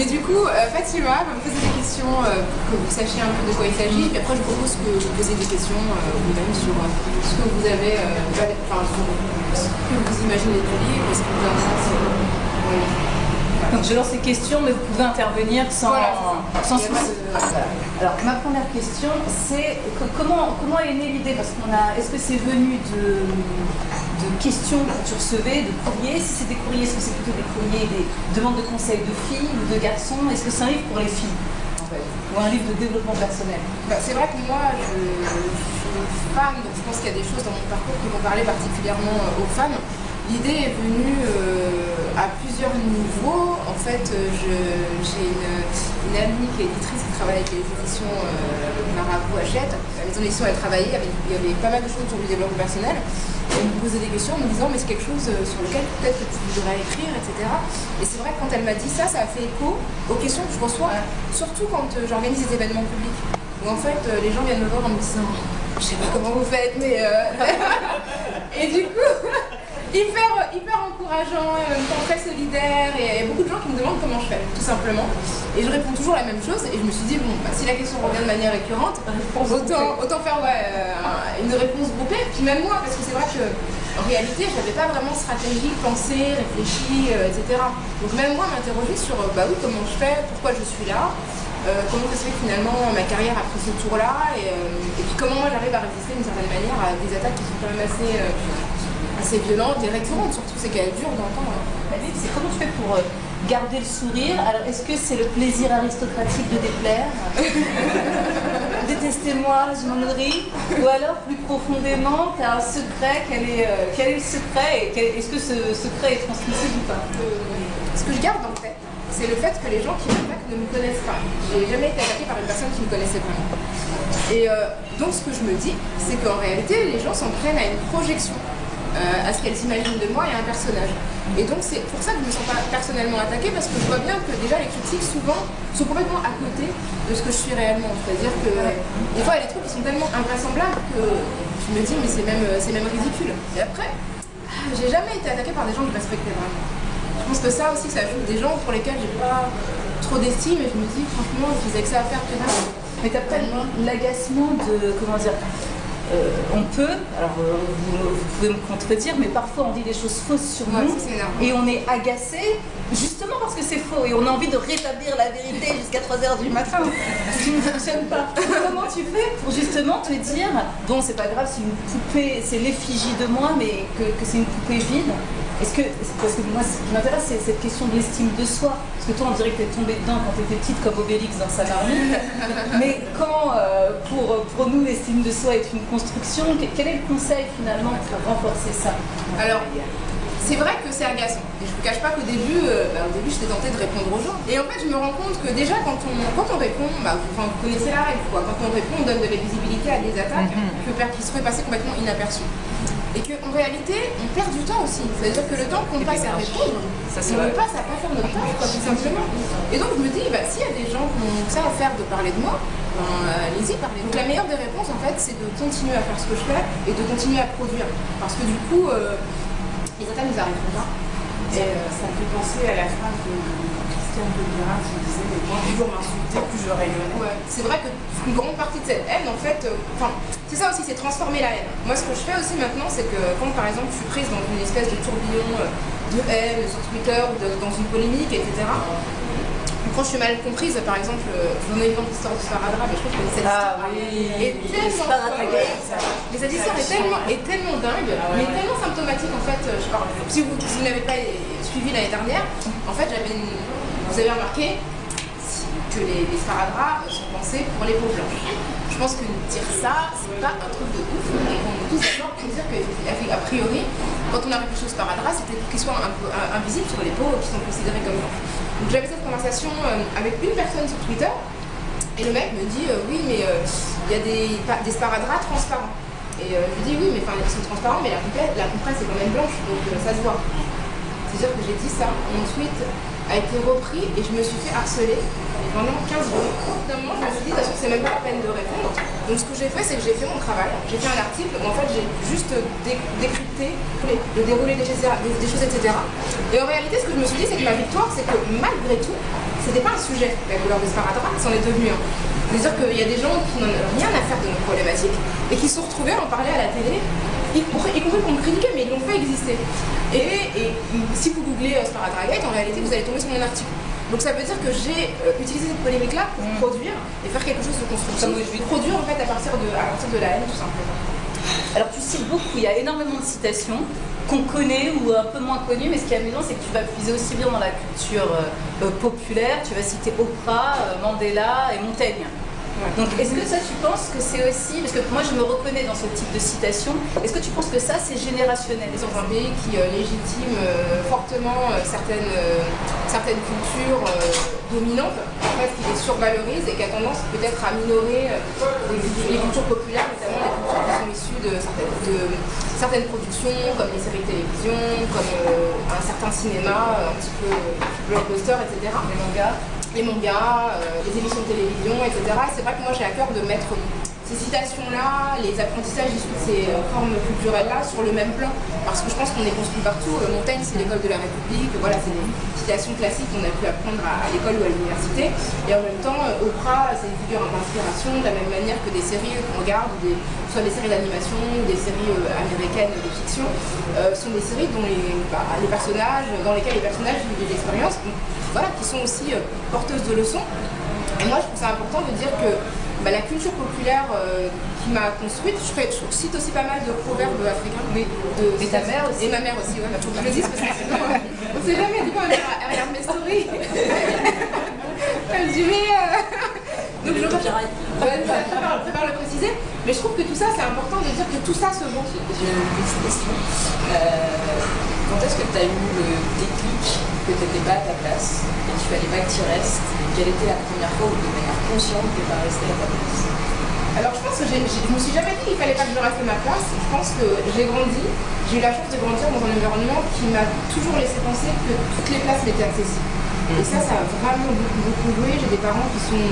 Mais du coup, Fatima va me poser des questions pour que vous sachiez un peu de quoi il s'agit. Et après, je propose que vous posiez des questions vous-même sur ce que vous avez, enfin, sur ce que vous imaginez du livre, ce qui vous intéresse. Donc je lance les questions, mais vous pouvez intervenir sans souci. Alors ma première question, c'est comment est née l'idée? Parce qu'on a, est-ce que c'est venu de questions que tu recevais, de courriers? Si c'est des courriers, est-ce que c'est plutôt des courriers, des demandes de conseils de filles ou de garçons? Est-ce que c'est un livre pour les filles en fait, ou un livre de développement personnel? C'est vrai que moi, je suis femme, donc je pense qu'il y a des choses dans mon parcours qui vont parler particulièrement aux femmes. L'idée est venue à plusieurs niveaux. En fait, j'ai une amie qui est éditrice qui travaille avec les éditions Marabout Hachette. La maison d'édition, elle travaillait, il y avait pas mal de choses sur le développement personnel. Elle me posait des questions en me disant mais c'est quelque chose sur lequel peut-être que tu voudrais écrire, etc. Et c'est vrai que quand elle m'a dit ça, ça a fait écho aux questions que je reçois, surtout quand j'organise des événements publics. Où en fait, les gens viennent me voir en me disant je sais pas comment vous faites, mais... Et du coup... hyper encourageant, très solidaire, et il y a beaucoup de gens qui me demandent comment je fais, tout simplement. Et je réponds toujours la même chose, et je me suis dit, bon, si la question revient de manière récurrente, autant faire une réponse groupée, puis même moi, parce que c'est vrai qu'en réalité, je n'avais pas vraiment stratégie, pensée, réfléchie, etc. Donc même moi, m'interroger sur, oui, comment je fais, pourquoi je suis là, comment ça se fait que finalement ma carrière a pris ce tour-là, et puis comment moi j'arrive à résister d'une certaine manière à des attaques qui sont quand même assez violentes et récurrentes, surtout c'est qu'elles durent dans le temps. C'est comment tu fais pour garder le sourire? Alors est-ce que c'est le plaisir aristocratique de déplaire? Détestez-moi, je m'en nourris? Ou alors plus profondément, tu as un secret? Quel est le secret? Est-ce que ce secret est transmissible ou pas? Ce que je garde en tête, c'est le fait que les gens qui m'attaquent ne me connaissent pas. J'ai jamais été attaquée par une personne qui me connaissait vraiment. Et donc ce que je me dis, c'est qu'en réalité, les gens s'en prennent à une projection. À ce qu'elles s'imaginent de moi et à un personnage. Et donc c'est pour ça que je ne me sens pas personnellement attaquée, parce que je vois bien que déjà les critiques souvent sont complètement à côté de ce que je suis réellement. C'est-à-dire que des fois il y a des trucs qui sont tellement invraisemblables que je me dis mais c'est même ridicule. Et après, j'ai jamais été attaquée par des gens que je respectais vraiment. Je pense que ça aussi ça joue, des gens pour lesquels j'ai pas trop d'estime, et je me dis franchement je faisais que ça à faire que ça. Mais t'as pas l'agacement de, comment dire, on peut, alors vous pouvez me contredire, mais parfois on dit des choses fausses sur nous et on est agacé justement parce que c'est faux et on a envie de rétablir la vérité jusqu'à 3h du matin, ce qui ne fonctionne pas. Comment tu fais pour justement te dire, bon c'est pas grave, c'est une poupée, c'est l'effigie de moi, mais que c'est une poupée vide? Parce que moi, ce qui m'intéresse, c'est cette question de l'estime de soi. Parce que toi, on dirait que tu es tombée dedans quand tu étais petite, comme Obélix dans sa marmite. Mais quand, pour nous, l'estime de soi est une construction, quel est le conseil, finalement, pour renforcer ça? Alors, c'est vrai que c'est agaçant. Et je ne vous cache pas qu'au début, j'étais tentée de répondre aux gens. Et en fait, je me rends compte que déjà, quand on répond, vous connaissez la règle, quoi. Quand on répond, on donne de la visibilité à des attaques qui seraient passées complètement inaperçues. Et qu'en réalité, on perd du temps aussi. C'est-à-dire que le temps qu'on passe à répondre, on le passe à pas faire notre tâche, tout simplement. Et donc je me dis, s'il y a des gens qui ont ça à faire de parler de moi, allez-y, parlez. Donc la meilleure des réponses, en fait, c'est de continuer à faire ce que je fais et de continuer à produire. Parce que du coup, les attaques nous arriveront pas. Et ça me fait penser à la phrase de Christiane Taubira qui disait mais moi, plus on m'insultait, plus je rayonnais. Ouais, c'est vrai qu'une grande partie de cette haine, en fait, c'est ça aussi, c'est transformer la haine. Moi, ce que je fais aussi maintenant, c'est que quand, par exemple, je suis prise dans une espèce de tourbillon de haine sur Twitter ou dans une polémique, etc., quand je suis mal comprise, par exemple, j'en ai eu une histoire de Sparadrap, mais je trouve que cette histoire est tellement folle. Mais cette histoire est tellement dingue, mais tellement symptomatique en fait. Si vous n'avez pas suivi l'année dernière, en fait, vous avez remarqué que les sparadraps sont pensés pour les peaux blanches. Je pense que dire ça, c'est pas un truc de ouf. Et on est tous d'accord pour dire qu'a priori, quand on a réfléchi au sparadrap, c'était pour qu'ils soient un peu invisibles sur les peaux qui sont considérées comme blanches. Donc j'avais cette conversation avec une personne sur Twitter, et le mec me dit oui mais il y a des sparadraps transparents. Et je lui dis oui mais ils sont transparents, mais la compresse est quand même blanche, donc ça se voit. C'est-à-dire que j'ai dit ça, mon tweet a été repris et je me suis fait harceler pendant 15 jours. Finalement, je me suis dit, de toute façon, c'est même pas la peine de répondre. Donc ce que j'ai fait, c'est que j'ai fait mon travail. J'ai fait un article où en fait j'ai juste décrypté le déroulé des choses, etc. Et en réalité, ce que je me suis dit, c'est que ma victoire, c'est que malgré tout, c'était pas un sujet, la couleur de sparadrap, c'en est devenu un. C'est-à-dire qu'il y a des gens qui n'ont rien à faire de nos problématiques et qui se sont retrouvés à en parler à la télé, y compris pour me critiquer, mais ils l'ont fait exister. Et si vous googlez Sparadragate, en réalité, vous allez tomber sur mon article. Donc ça veut dire que j'ai utilisé cette polémique-là pour produire et faire quelque chose de constructif. Produire en fait à partir de la haine, tout simplement. Alors tu cites beaucoup, il y a énormément de citations qu'on connaît ou un peu moins connues, mais ce qui est amusant, c'est que tu vas puiser aussi bien dans la culture populaire, tu vas citer Oprah, Mandela et Montaigne. Ouais. Donc est-ce que ça tu penses que c'est aussi, parce que moi je me reconnais dans ce type de citation, est-ce que tu penses que ça c'est générationnel? Dans un pays qui légitime fortement certaines cultures dominantes, en fait qui les survalorise et qui a tendance peut-être à minorer les cultures populaires, notamment les cultures qui sont issues de certaines productions, comme les séries de télévision, comme un certain cinéma, un petit peu blockbuster, etc. Les mangas, les émissions de télévision, etc. C'est vrai que moi j'ai à cœur de mettre ces citations-là, les apprentissages issus de ces formes culturelles-là sur le même plan, parce que je pense qu'on est construit partout. Montaigne, c'est l'école de la République, voilà, c'est des citations classiques qu'on a pu apprendre à l'école ou à l'université. Et en même temps, Oprah, c'est une figure d'inspiration, de la même manière que des séries qu'on regarde, soit des séries d'animation ou des séries américaines de fiction, sont des séries dont les personnages, dans lesquelles les personnages vivent des expériences, voilà, qui sont aussi porteuses de leçons. Et moi, je trouve ça important de dire que la culture populaire qui m'a construite, je cite aussi pas mal de proverbes africains. Et ta mère aussi. Et ma mère aussi, ouais, faut que je le dise parce que sinon, on sait jamais, du coup, ma mère regarde mes stories. Elle me dit, mais. Donc je préfère le préciser, mais je trouve que tout ça, c'est important de dire que tout ça se vend. J'ai une petite question. Quand est-ce que tu as eu le déclic que tu n'étais pas à ta place et qu'il fallait pas que tu restes? Quelle était la première fois où de manière consciente tu n'es pas resté à ta place? Alors je pense que je me suis jamais dit qu'il fallait pas que je reste à ma place. Je pense que j'ai eu la chance de grandir dans un environnement qui m'a toujours laissé penser que toutes les places m'étaient accessibles. Et ça a vraiment beaucoup joué. J'ai des parents qui sont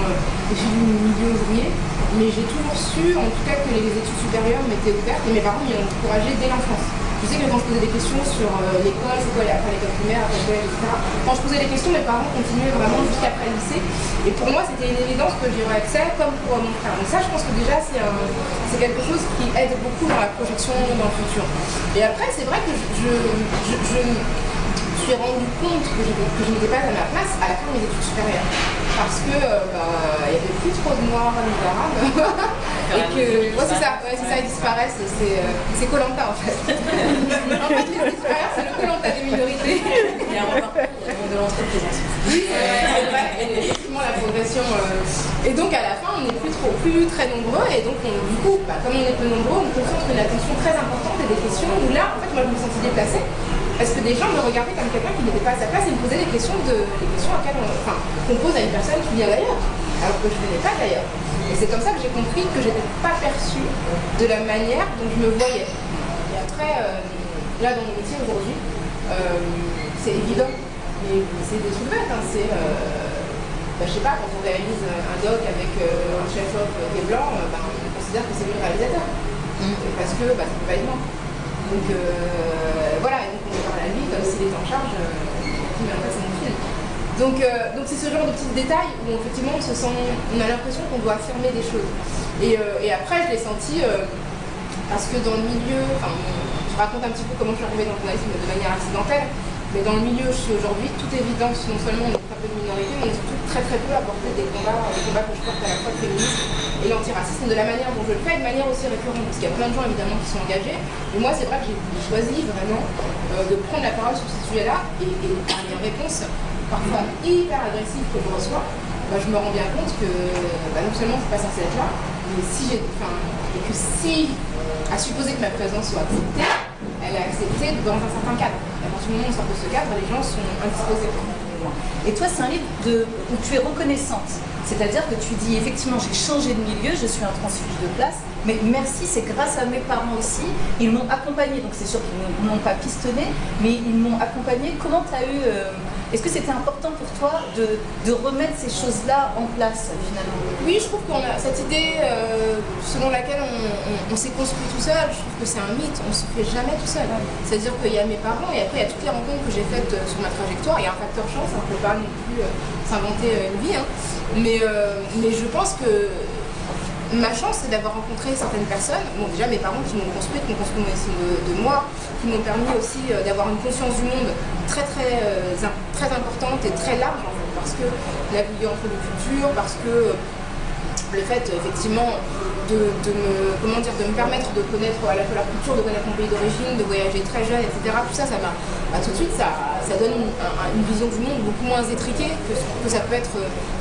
issus du milieu ouvrier, mais j'ai toujours su, en tout cas, que les études supérieures m'étaient ouvertes et mes parents m'y ont encouragé dès l'enfance. Je sais que quand je posais des questions sur l'école, c'est quoi après l'école primaire, après le collège, etc. Quand je posais des questions, mes parents continuaient vraiment jusqu'après le lycée. Et pour moi, c'était une évidence que j'y aurais accès, comme pour mon frère. Donc ça, je pense que déjà, c'est quelque chose qui aide beaucoup dans la projection dans le futur. Et après, c'est vrai que je me suis rendu compte que je n'étais pas à ma place à la fin de mes études supérieures. Parce que il n'y avait plus trop de noirs ni d'arabes. Et que c'est ça, ils disparaissent. C'est Koh-Lanta en fait. En fait, les études supérieures, c'est le Koh-Lanta des minorités. Il y a encore de l'entreprise. Oui, c'est vrai. Effectivement, la progression. Et donc à la fin, on n'est plus très nombreux. Et donc, du coup, comme on est peu nombreux, on concentre une attention très importante et des questions où là, en fait, moi, je me sentais déplacée. Parce que des gens me regardaient comme quelqu'un qui n'était pas à sa place et me posaient des questions auxquelles qu'on pose à une personne qui vient d'ailleurs, alors que je ne venais pas d'ailleurs. Et c'est comme ça que j'ai compris que je n'étais pas perçue de la manière dont je me voyais. Et après, là dans mon métier aujourd'hui, c'est évident, mais c'est des trucs bêtes. Je sais pas, quand on réalise un doc avec un chef-op qui est blanc, on considère que c'est lui le réalisateur. Parce que ça peut pas être moi. Donc voilà, et donc on me parle à lui comme s'il était en charge, mais en fait c'est mon film. Donc c'est ce genre de petits détails où effectivement on a l'impression qu'on doit affirmer des choses. Et après je l'ai senti parce que dans le milieu, je raconte un petit peu comment je suis arrivée dans le journalisme de manière accidentelle, mais dans le milieu où je suis aujourd'hui, toute évidence, non seulement on est très peu de minorité, mais on est surtout très peu à porter des combats que je porte à la fois le féminisme et l'antiracisme de la manière dont je le fais, de manière aussi récurrente, parce qu'il y a plein de gens évidemment qui sont engagés, mais moi c'est vrai que j'ai choisi vraiment de prendre la parole sur ce sujet-là et par les réponses parfois hyper agressives que je reçois, je me rends bien compte que non seulement je ne suis pas censée être là, mais si à supposer que ma présence soit acceptée, elle est acceptée dans un certain cadre. Et à partir du moment où on sort de ce cadre, les gens sont indisposés. Et toi, c'est un livre où tu es reconnaissante. C'est-à-dire que tu dis, effectivement, j'ai changé de milieu, je suis un transfuge de place, Mais merci, c'est grâce à mes parents aussi. Ils m'ont accompagné, donc c'est sûr qu'ils ne m'ont pas pistonné, mais ils m'ont accompagné. Comment tu as eu... Est-ce que c'était important pour toi de remettre ces choses-là en place finalement? Oui, je trouve qu'on a cette idée selon laquelle on s'est construit tout seul. Je trouve que c'est un mythe, on ne se fait jamais tout seul. C'est-à-dire qu'il y a mes parents et après il y a toutes les rencontres que j'ai faites sur ma trajectoire. Il y a un facteur chance, on ne peut pas non plus s'inventer une vie. Hein. Mais je pense que ma chance, c'est d'avoir rencontré certaines personnes. Bon, déjà mes parents qui m'ont construite, qui ont construit mon estime de moi, qui m'ont permis aussi d'avoir une conscience du monde très importante et très large en fait, parce que la vie entre les cultures, parce que le fait effectivement de me permettre de connaître à la fois la culture, de connaître mon pays d'origine, de voyager très jeune, etc. Tout ça, tout de suite, ça donne une vision du monde beaucoup moins étriquée que ça peut être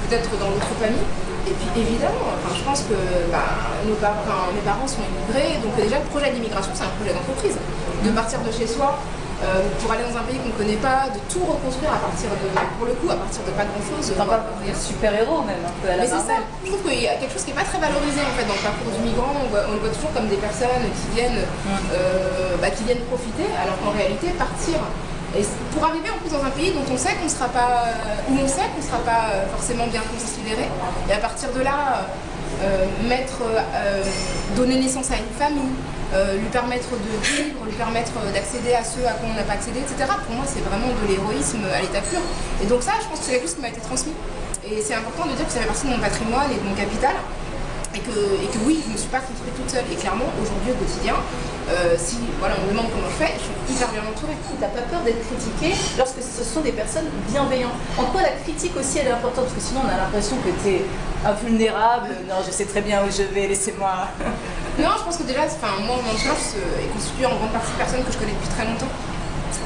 peut-être dans d'autres familles. Et puis évidemment, je pense que mes parents sont immigrés, donc déjà le projet d'immigration c'est un projet d'entreprise. De partir de chez soi pour aller dans un pays qu'on ne connaît pas, de tout reconstruire à partir de pas grand chose. Super-héros même, un peu à la Mais c'est ça, je trouve qu'il y a quelque chose qui n'est pas très valorisé en fait dans le parcours du migrant, on le voit toujours comme des personnes qui viennent profiter, alors qu'en réalité partir. Et pour arriver en plus dans un pays dont on sait qu'on ne sera pas, forcément bien considéré, et à partir de là, donner naissance à une famille, lui permettre de vivre, lui permettre d'accéder à ceux à quoi on n'a pas accédé, etc. Pour moi, c'est vraiment de l'héroïsme à l'état pur. Et donc ça, je pense que c'est quelque chose qui m'a été transmis. Et c'est important de dire que ça fait partie de mon patrimoine et de mon capital. Et que oui, je ne me suis pas construite toute seule. Et clairement, aujourd'hui, au quotidien, si on me demande comment je fais, je suis hyper bien entourée. Tu n'as pas peur d'être critiquée lorsque ce sont des personnes bienveillantes. En quoi la critique aussi elle est importante? Parce que sinon on a l'impression que tu es invulnérable. Non, je sais très bien où je vais, laissez-moi. Non, je pense que déjà, moi, mon entourage est constitué en grande partie de personnes que je connais depuis très longtemps.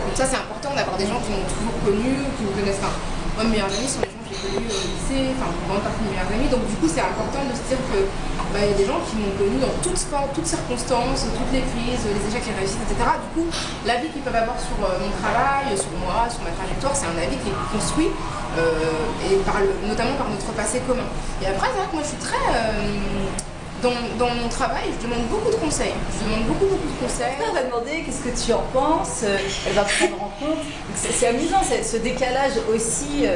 Donc ça, c'est important d'avoir des gens qui m'ont toujours connu, qui me connaissent. Moi, mes meilleurs amis sont les gens que j'ai connus au lycée, en grande partie de mes meilleurs amis. Donc du coup, c'est important de se dire que il y a des gens qui m'ont connu dans toutes circonstances, toutes les crises, les échecs, les réussites, etc. Du coup, l'avis qu'ils peuvent avoir sur mon travail, sur moi, sur ma trajectoire, c'est un avis qui est construit, notamment par notre passé commun. Et après, c'est vrai que moi, je suis très... Dans mon travail, je demande beaucoup de conseils. Elle va demander qu'est-ce que tu en penses, elle va prendre en compte. C'est amusant, ce décalage aussi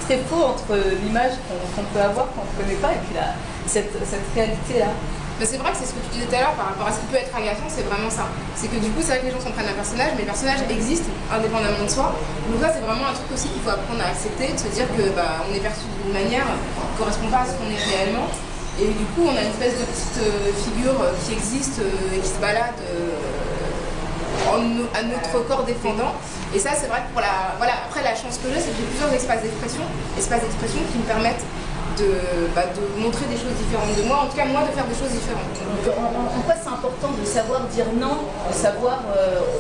très faux entre l'image qu'on peut avoir quand on ne connaît pas et puis cette réalité-là. Mais c'est vrai que c'est ce que tu disais tout à l'heure par rapport à ce qui peut être agaçant, c'est vraiment ça. C'est que du coup, c'est vrai que les gens s'en prennent un personnage, mais le personnage existe indépendamment de soi. Donc là, c'est vraiment un truc aussi qu'il faut apprendre à accepter, de se dire que on est perçu d'une manière qui ne correspond pas à ce qu'on est réellement. Et du coup, on a une espèce de petite figure qui existe et qui se balade à notre corps défendant. Et ça, c'est vrai que après, la chance que j'ai, c'est que j'ai plusieurs espaces d'expression qui me permettent de montrer des choses différentes de moi, en tout cas moi de faire des choses différentes. En quoi c'est important de savoir dire non, de savoir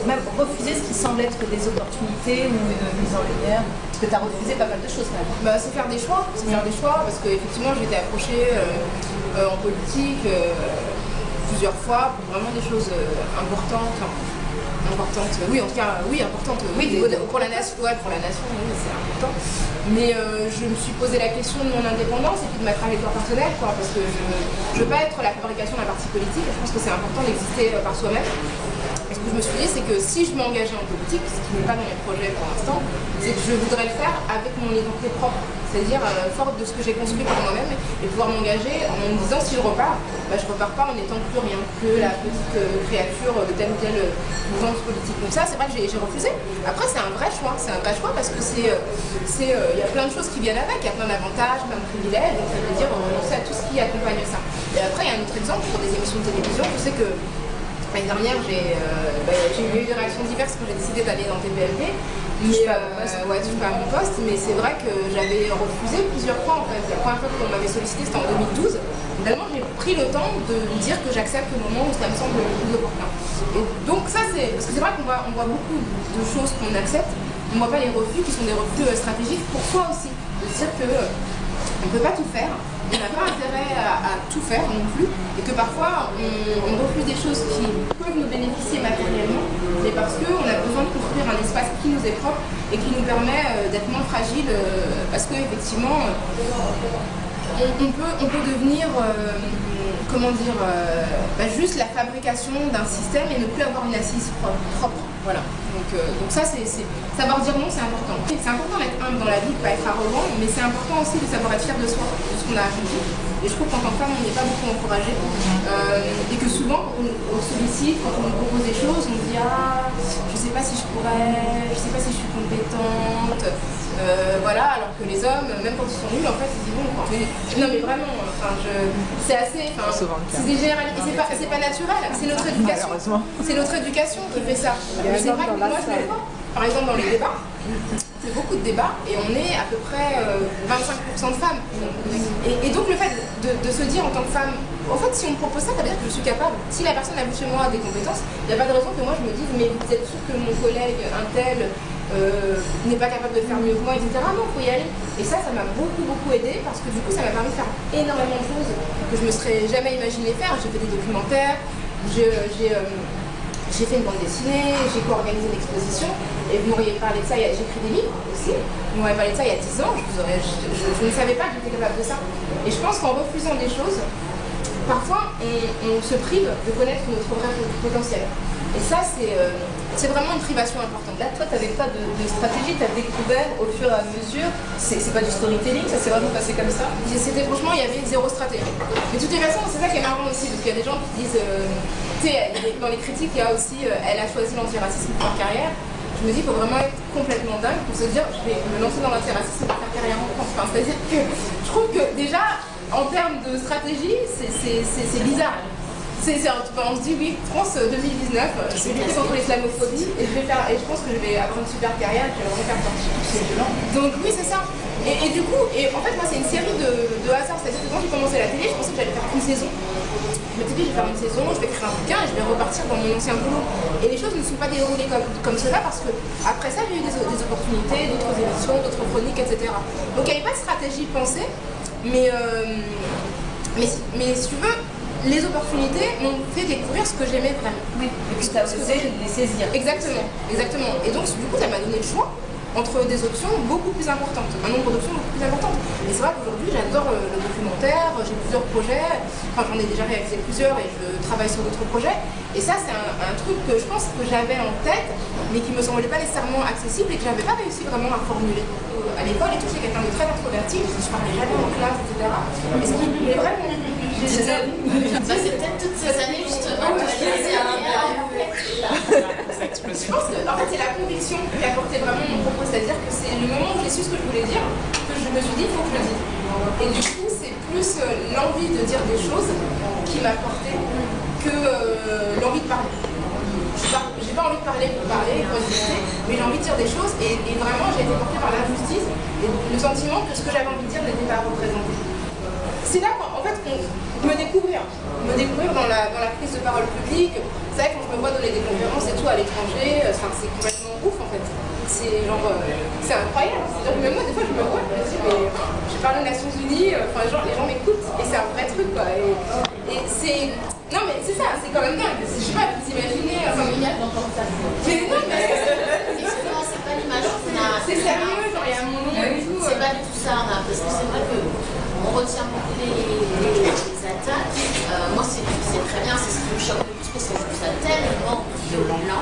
même refuser ce qui semble être des opportunités ou une mise en lumière? Parce que tu as refusé pas mal de choses quand même. C'est faire des choix, parce qu'effectivement j'ai été approchée en politique plusieurs fois pour vraiment des choses importantes. Oui, en tout cas, oui, importante. Oui, pour la nation, oui, c'est important. Mais je me suis posé la question de mon indépendance et puis de ma trajectoire personnelle, parce que je veux pas être la fabrication d'un parti politique. Je pense que c'est important d'exister par soi-même. Et ce que je me suis dit, c'est que si je m'engageais en politique, ce qui n'est pas dans mes projets pour l'instant, c'est que je voudrais le faire avec mon identité propre. C'est-à-dire forte de ce que j'ai construit par moi-même et pouvoir m'engager en me disant si je repars, je repars pas en n'étant plus rien que la petite créature de telle ou telle mouvance politique. Donc ça, c'est vrai que j'ai refusé. Après, c'est un vrai choix parce que il y a plein de choses qui viennent avec, il y a plein d'avantages, plein de privilèges, donc ça veut dire renoncer à tout ce qui accompagne ça. Et après, il y a un autre exemple pour des émissions de télévision. Je sais que l'année dernière, j'ai eu des réactions diverses quand j'ai décidé d'aller dans TPMP. Touche pas à mon poste, mais c'est vrai que j'avais refusé plusieurs fois en fait. La première fois qu'on m'avait sollicité, c'était en 2012. Finalement, j'ai pris le temps de me dire que j'accepte le moment où ça me semble le plus opportun. Et donc ça, parce que c'est vrai qu'on voit beaucoup de choses qu'on accepte, on ne voit pas les refus qui sont des refus stratégiques pour soi aussi. De dire que on ne peut pas tout faire, on n'a pas intérêt à tout faire non plus, et que parfois on refuse des choses qui peuvent nous bénéficier matériellement, mais parce qu'on a besoin de construire un espace qui nous est propre et qui nous permet d'être moins fragile, parce qu'effectivement on peut devenir comment dire, juste la fabrication d'un système et ne plus avoir une assise propre. Voilà. Donc ça, savoir dire non, c'est important. C'est important d'être humble dans la vie, de ne pas être arrogant, mais c'est important aussi de savoir être fier de soi, de ce qu'on a accompli. Et je trouve qu'en tant que femme, on n'est pas beaucoup encouragé. Et que souvent, on sollicite, quand on nous propose des choses, on dit ah, je sais pas si je pourrais, je sais pas si je suis compétente. Voilà, alors que les hommes, même quand ils sont nuls, en fait, ils disent bon. Non, mais vraiment, c'est assez. C'est des généralités. C'est pas naturel, c'est notre éducation. C'est notre éducation qui fait ça. C'est vrai que moi, je le vois. Par exemple, dans les débats, c'est beaucoup de débats et on est à peu près 25% de femmes. Et donc, le fait de se dire en tant que femme, en fait, si on me propose ça, ça veut dire que je suis capable. Si la personne a vu chez moi des compétences, il n'y a pas de raison que moi je me dise, mais vous êtes sûr que mon collègue, un tel, n'est pas capable de faire mieux que moi, etc. Non, il faut y aller. Et ça m'a beaucoup aidé parce que du coup, ça m'a permis de faire énormément de choses que je me serais jamais imaginé faire. J'ai fait des documentaires, j'ai fait une bande dessinée, j'ai co-organisé une exposition et vous m'auriez parlé de ça, j'ai écrit des livres aussi, vous m'auriez parlé de ça il y a 10 ans, je ne savais pas que j'étais capable de ça. Et je pense qu'en refusant des choses, parfois on se prive de connaître notre vrai potentiel. Et ça, c'est vraiment une privation importante. Là, toi, tu n'avais pas de stratégie, tu as découvert au fur et à mesure. C'est pas du storytelling, ça s'est vraiment passé comme ça. Franchement, il y avait zéro stratégie. Mais de toutes les façons, c'est ça qui est marrant aussi, parce qu'il y a des gens qui disent, tu sais, dans les critiques, il y a aussi, elle a choisi l'antiracisme pour faire carrière. Je me dis qu'il faut vraiment être complètement dingue pour se dire, je vais me lancer dans l'antiracisme pour faire carrière en France. Enfin, c'est-à-dire que je trouve que déjà, en termes de stratégie, c'est bizarre. On se dit oui, France 2019, je vais lutter contre l'islamophobie et je pense que je vais avoir une super carrière et que je vais vraiment faire partie. Donc oui, c'est ça. Et du coup, en fait, moi c'est une série de hasards. C'est-à-dire que quand j'ai commencé la télé, je pensais que j'allais faire une saison. Je m'étais dit, je vais faire une saison, je vais écrire un bouquin et je vais repartir dans mon ancien boulot. Et les choses ne sont pas déroulées comme cela parce que après ça, j'ai eu des opportunités, d'autres émissions, d'autres chroniques, etc. Donc il n'y avait pas de stratégie pensée, mais si tu veux, les opportunités m'ont fait découvrir ce que j'aimais vraiment. Oui, et puis tu as osé les saisir. Exactement. Et donc, du coup, ça m'a donné le choix entre des options beaucoup plus importantes, un nombre d'options beaucoup plus importantes. Et c'est vrai qu'aujourd'hui, j'adore le documentaire, j'ai plusieurs projets, enfin j'en ai déjà réalisé plusieurs et je travaille sur d'autres projets. Et ça, c'est un truc que je pense que j'avais en tête, mais qui me semblait pas nécessairement accessible et que j'avais pas réussi vraiment à formuler. À l'école et tout, j'étais quelqu'un de très introverti, je parlais jamais en classe, etc. Et ce qui me plaît vraiment. C'est peut-être toutes ces années justement que je faisais Je pense que en fait, c'est la conviction qui a porté vraiment mon propos, c'est-à-dire que c'est le moment où j'ai su ce que je voulais dire que je me suis dit il faut que je le dise. Et du coup, c'est plus l'envie de dire des choses qui m'a porté que l'envie de parler. J'ai pas envie de parler pour parler, pour exister, mais j'ai envie de dire des choses et vraiment j'ai été portée par l'injustice et le sentiment que ce que j'avais envie de dire n'était pas représenté. C'est là qu'en fait, me découvrir dans la prise de parole publique. C'est vrai, quand je me vois donner des conférences et tout à l'étranger, c'est complètement ouf en fait. C'est incroyable. C'est-à-dire que même moi, des fois, je me vois, je me dis, mais je parle aux Nations Unies, les gens m'écoutent et c'est un vrai truc quoi. Et c'est. Non, mais c'est ça, c'est quand même dingue. Je sais pas, vous imaginez. familial d'entendre ça. Mais non, mais. Justement, c'est pas l'image qu'on a. C'est sérieux, genre il y a un moment et tout. C'est pas du tout ça, parce que c'est vrai que. On retient beaucoup les attaques. Moi, c'est très bien, c'est ce qui me choque le plus parce que je trouve ça tellement violent.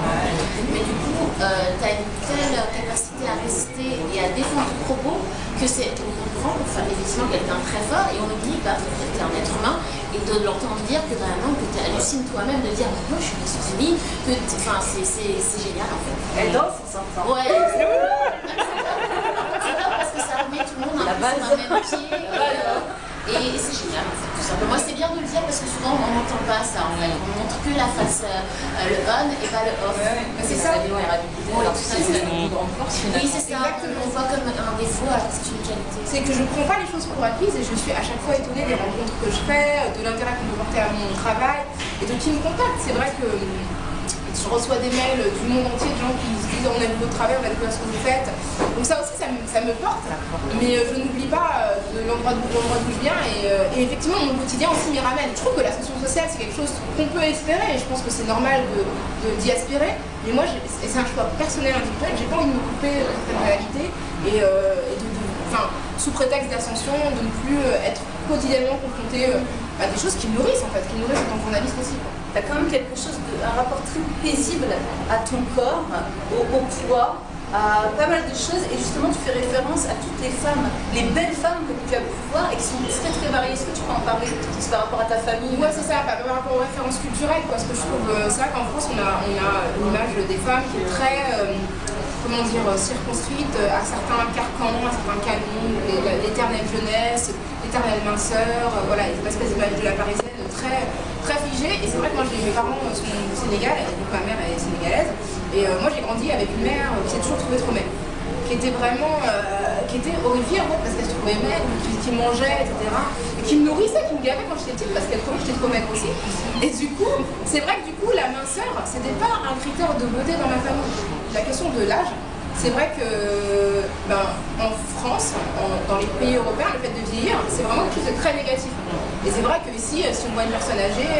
Mais du coup, tu as une telle capacité à résister et à défendre ton propos que on prend pour faire effectivement quelqu'un de très fort et on oublie que tu es un être humain et de l'entendre dire que vraiment que tu hallucines toi-même de dire moi je suis misogynie, que c'est génial en fait. Elle danse, c'est sympa. Ouais. Parce que ça remet tout le monde un peu sur un même pied. Et c'est génial, en fait, tout simplement. C'est bien de le dire parce que souvent on n'entend pas ça. On montre que la face, le on et pas le off. C'est ça. Oui, c'est ça. On voit comme un défaut alors que c'est une qualité. C'est que je ne prends pas les choses pour acquises et je suis à chaque fois étonnée des rencontres que je fais, de l'intérêt qu'on peut porter à mon travail et de qui me contacte. C'est vrai que je reçois des mails du monde entier de gens qui se disent on aime votre travail, on aime bien ce que vous faites. Donc ça aussi, ça me porte. Mais je n'oublie pas de l'endroit d'où je viens et effectivement mon quotidien aussi m'y ramène. Je trouve que l'ascension sociale c'est quelque chose qu'on peut espérer et je pense que c'est normal d'y aspirer. Mais moi, c'est un choix personnel individuel, j'ai pas envie de me couper de cette réalité et sous prétexte d'ascension, de ne plus être quotidiennement confrontée à des choses qui me nourrissent en fait, qui me nourrissent en tant que journaliste aussi. Tu as quand même quelque chose un rapport très paisible à ton corps, au poids, à pas mal de choses, et justement tu fais référence à toutes les femmes, les belles femmes que tu as pu voir et qui sont très très variées. Est-ce que tu peux en parler par rapport à ta famille? Ouais, c'est ça, par rapport aux références culturelles, parce que je trouve, c'est vrai qu'en France on a l'image des femmes qui est très, comment dire, circonscrite à certains carcans, à certains canons, l'éternelle jeunesse, l'éternelle minceur, voilà, une espèce d'image de la parisienne très, très figée. Et c'est vrai que moi mes parents sont du Sénégal, et donc ma mère est sénégalaise, et moi j'ai grandi avec une mère qui s'est toujours trouvée trop maigre, qui était vraiment, qui était horrifiée en fait parce qu'elle se trouvait maigre, qui mangeait, etc. Et qui me nourrissait, qui me gavait quand j'étais petite parce qu'elle trouvait que j'étais trop maigre aussi. Et du coup, c'est vrai que du coup la minceur, c'était pas un critère de beauté dans ma famille. La question de l'âge, c'est vrai que en France, dans les pays européens, le fait de vieillir, c'est vraiment quelque chose de très négatif. Et c'est vrai qu'ici, si on voit une personne âgée,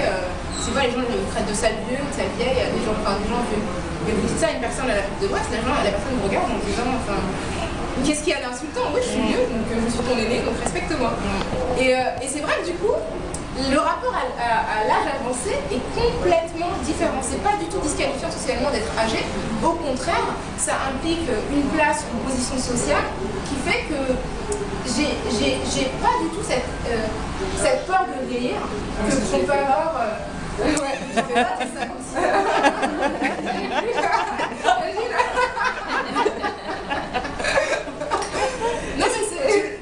c'est pas les gens le traitent de sale vieux, de sale vieille, des gens vieux. Mais vous dites ça à une personne à l'Afrique de l'Ouest, la personne vous regarde en disant, enfin, qu'est-ce qu'il y a d'insultant? Oui, je suis vieux, donc je suis ton aîné, donc respecte-moi. Et c'est vrai que du coup, le rapport à l'âge avancé est complètement différent. C'est pas du tout disqualifiant socialement d'être âgé. Au contraire, ça implique une place, une position sociale qui fait que j'ai pas du tout cette peur de vieillir que qu'on peut avoir. Ouais, je fais pas tout ça comme ça.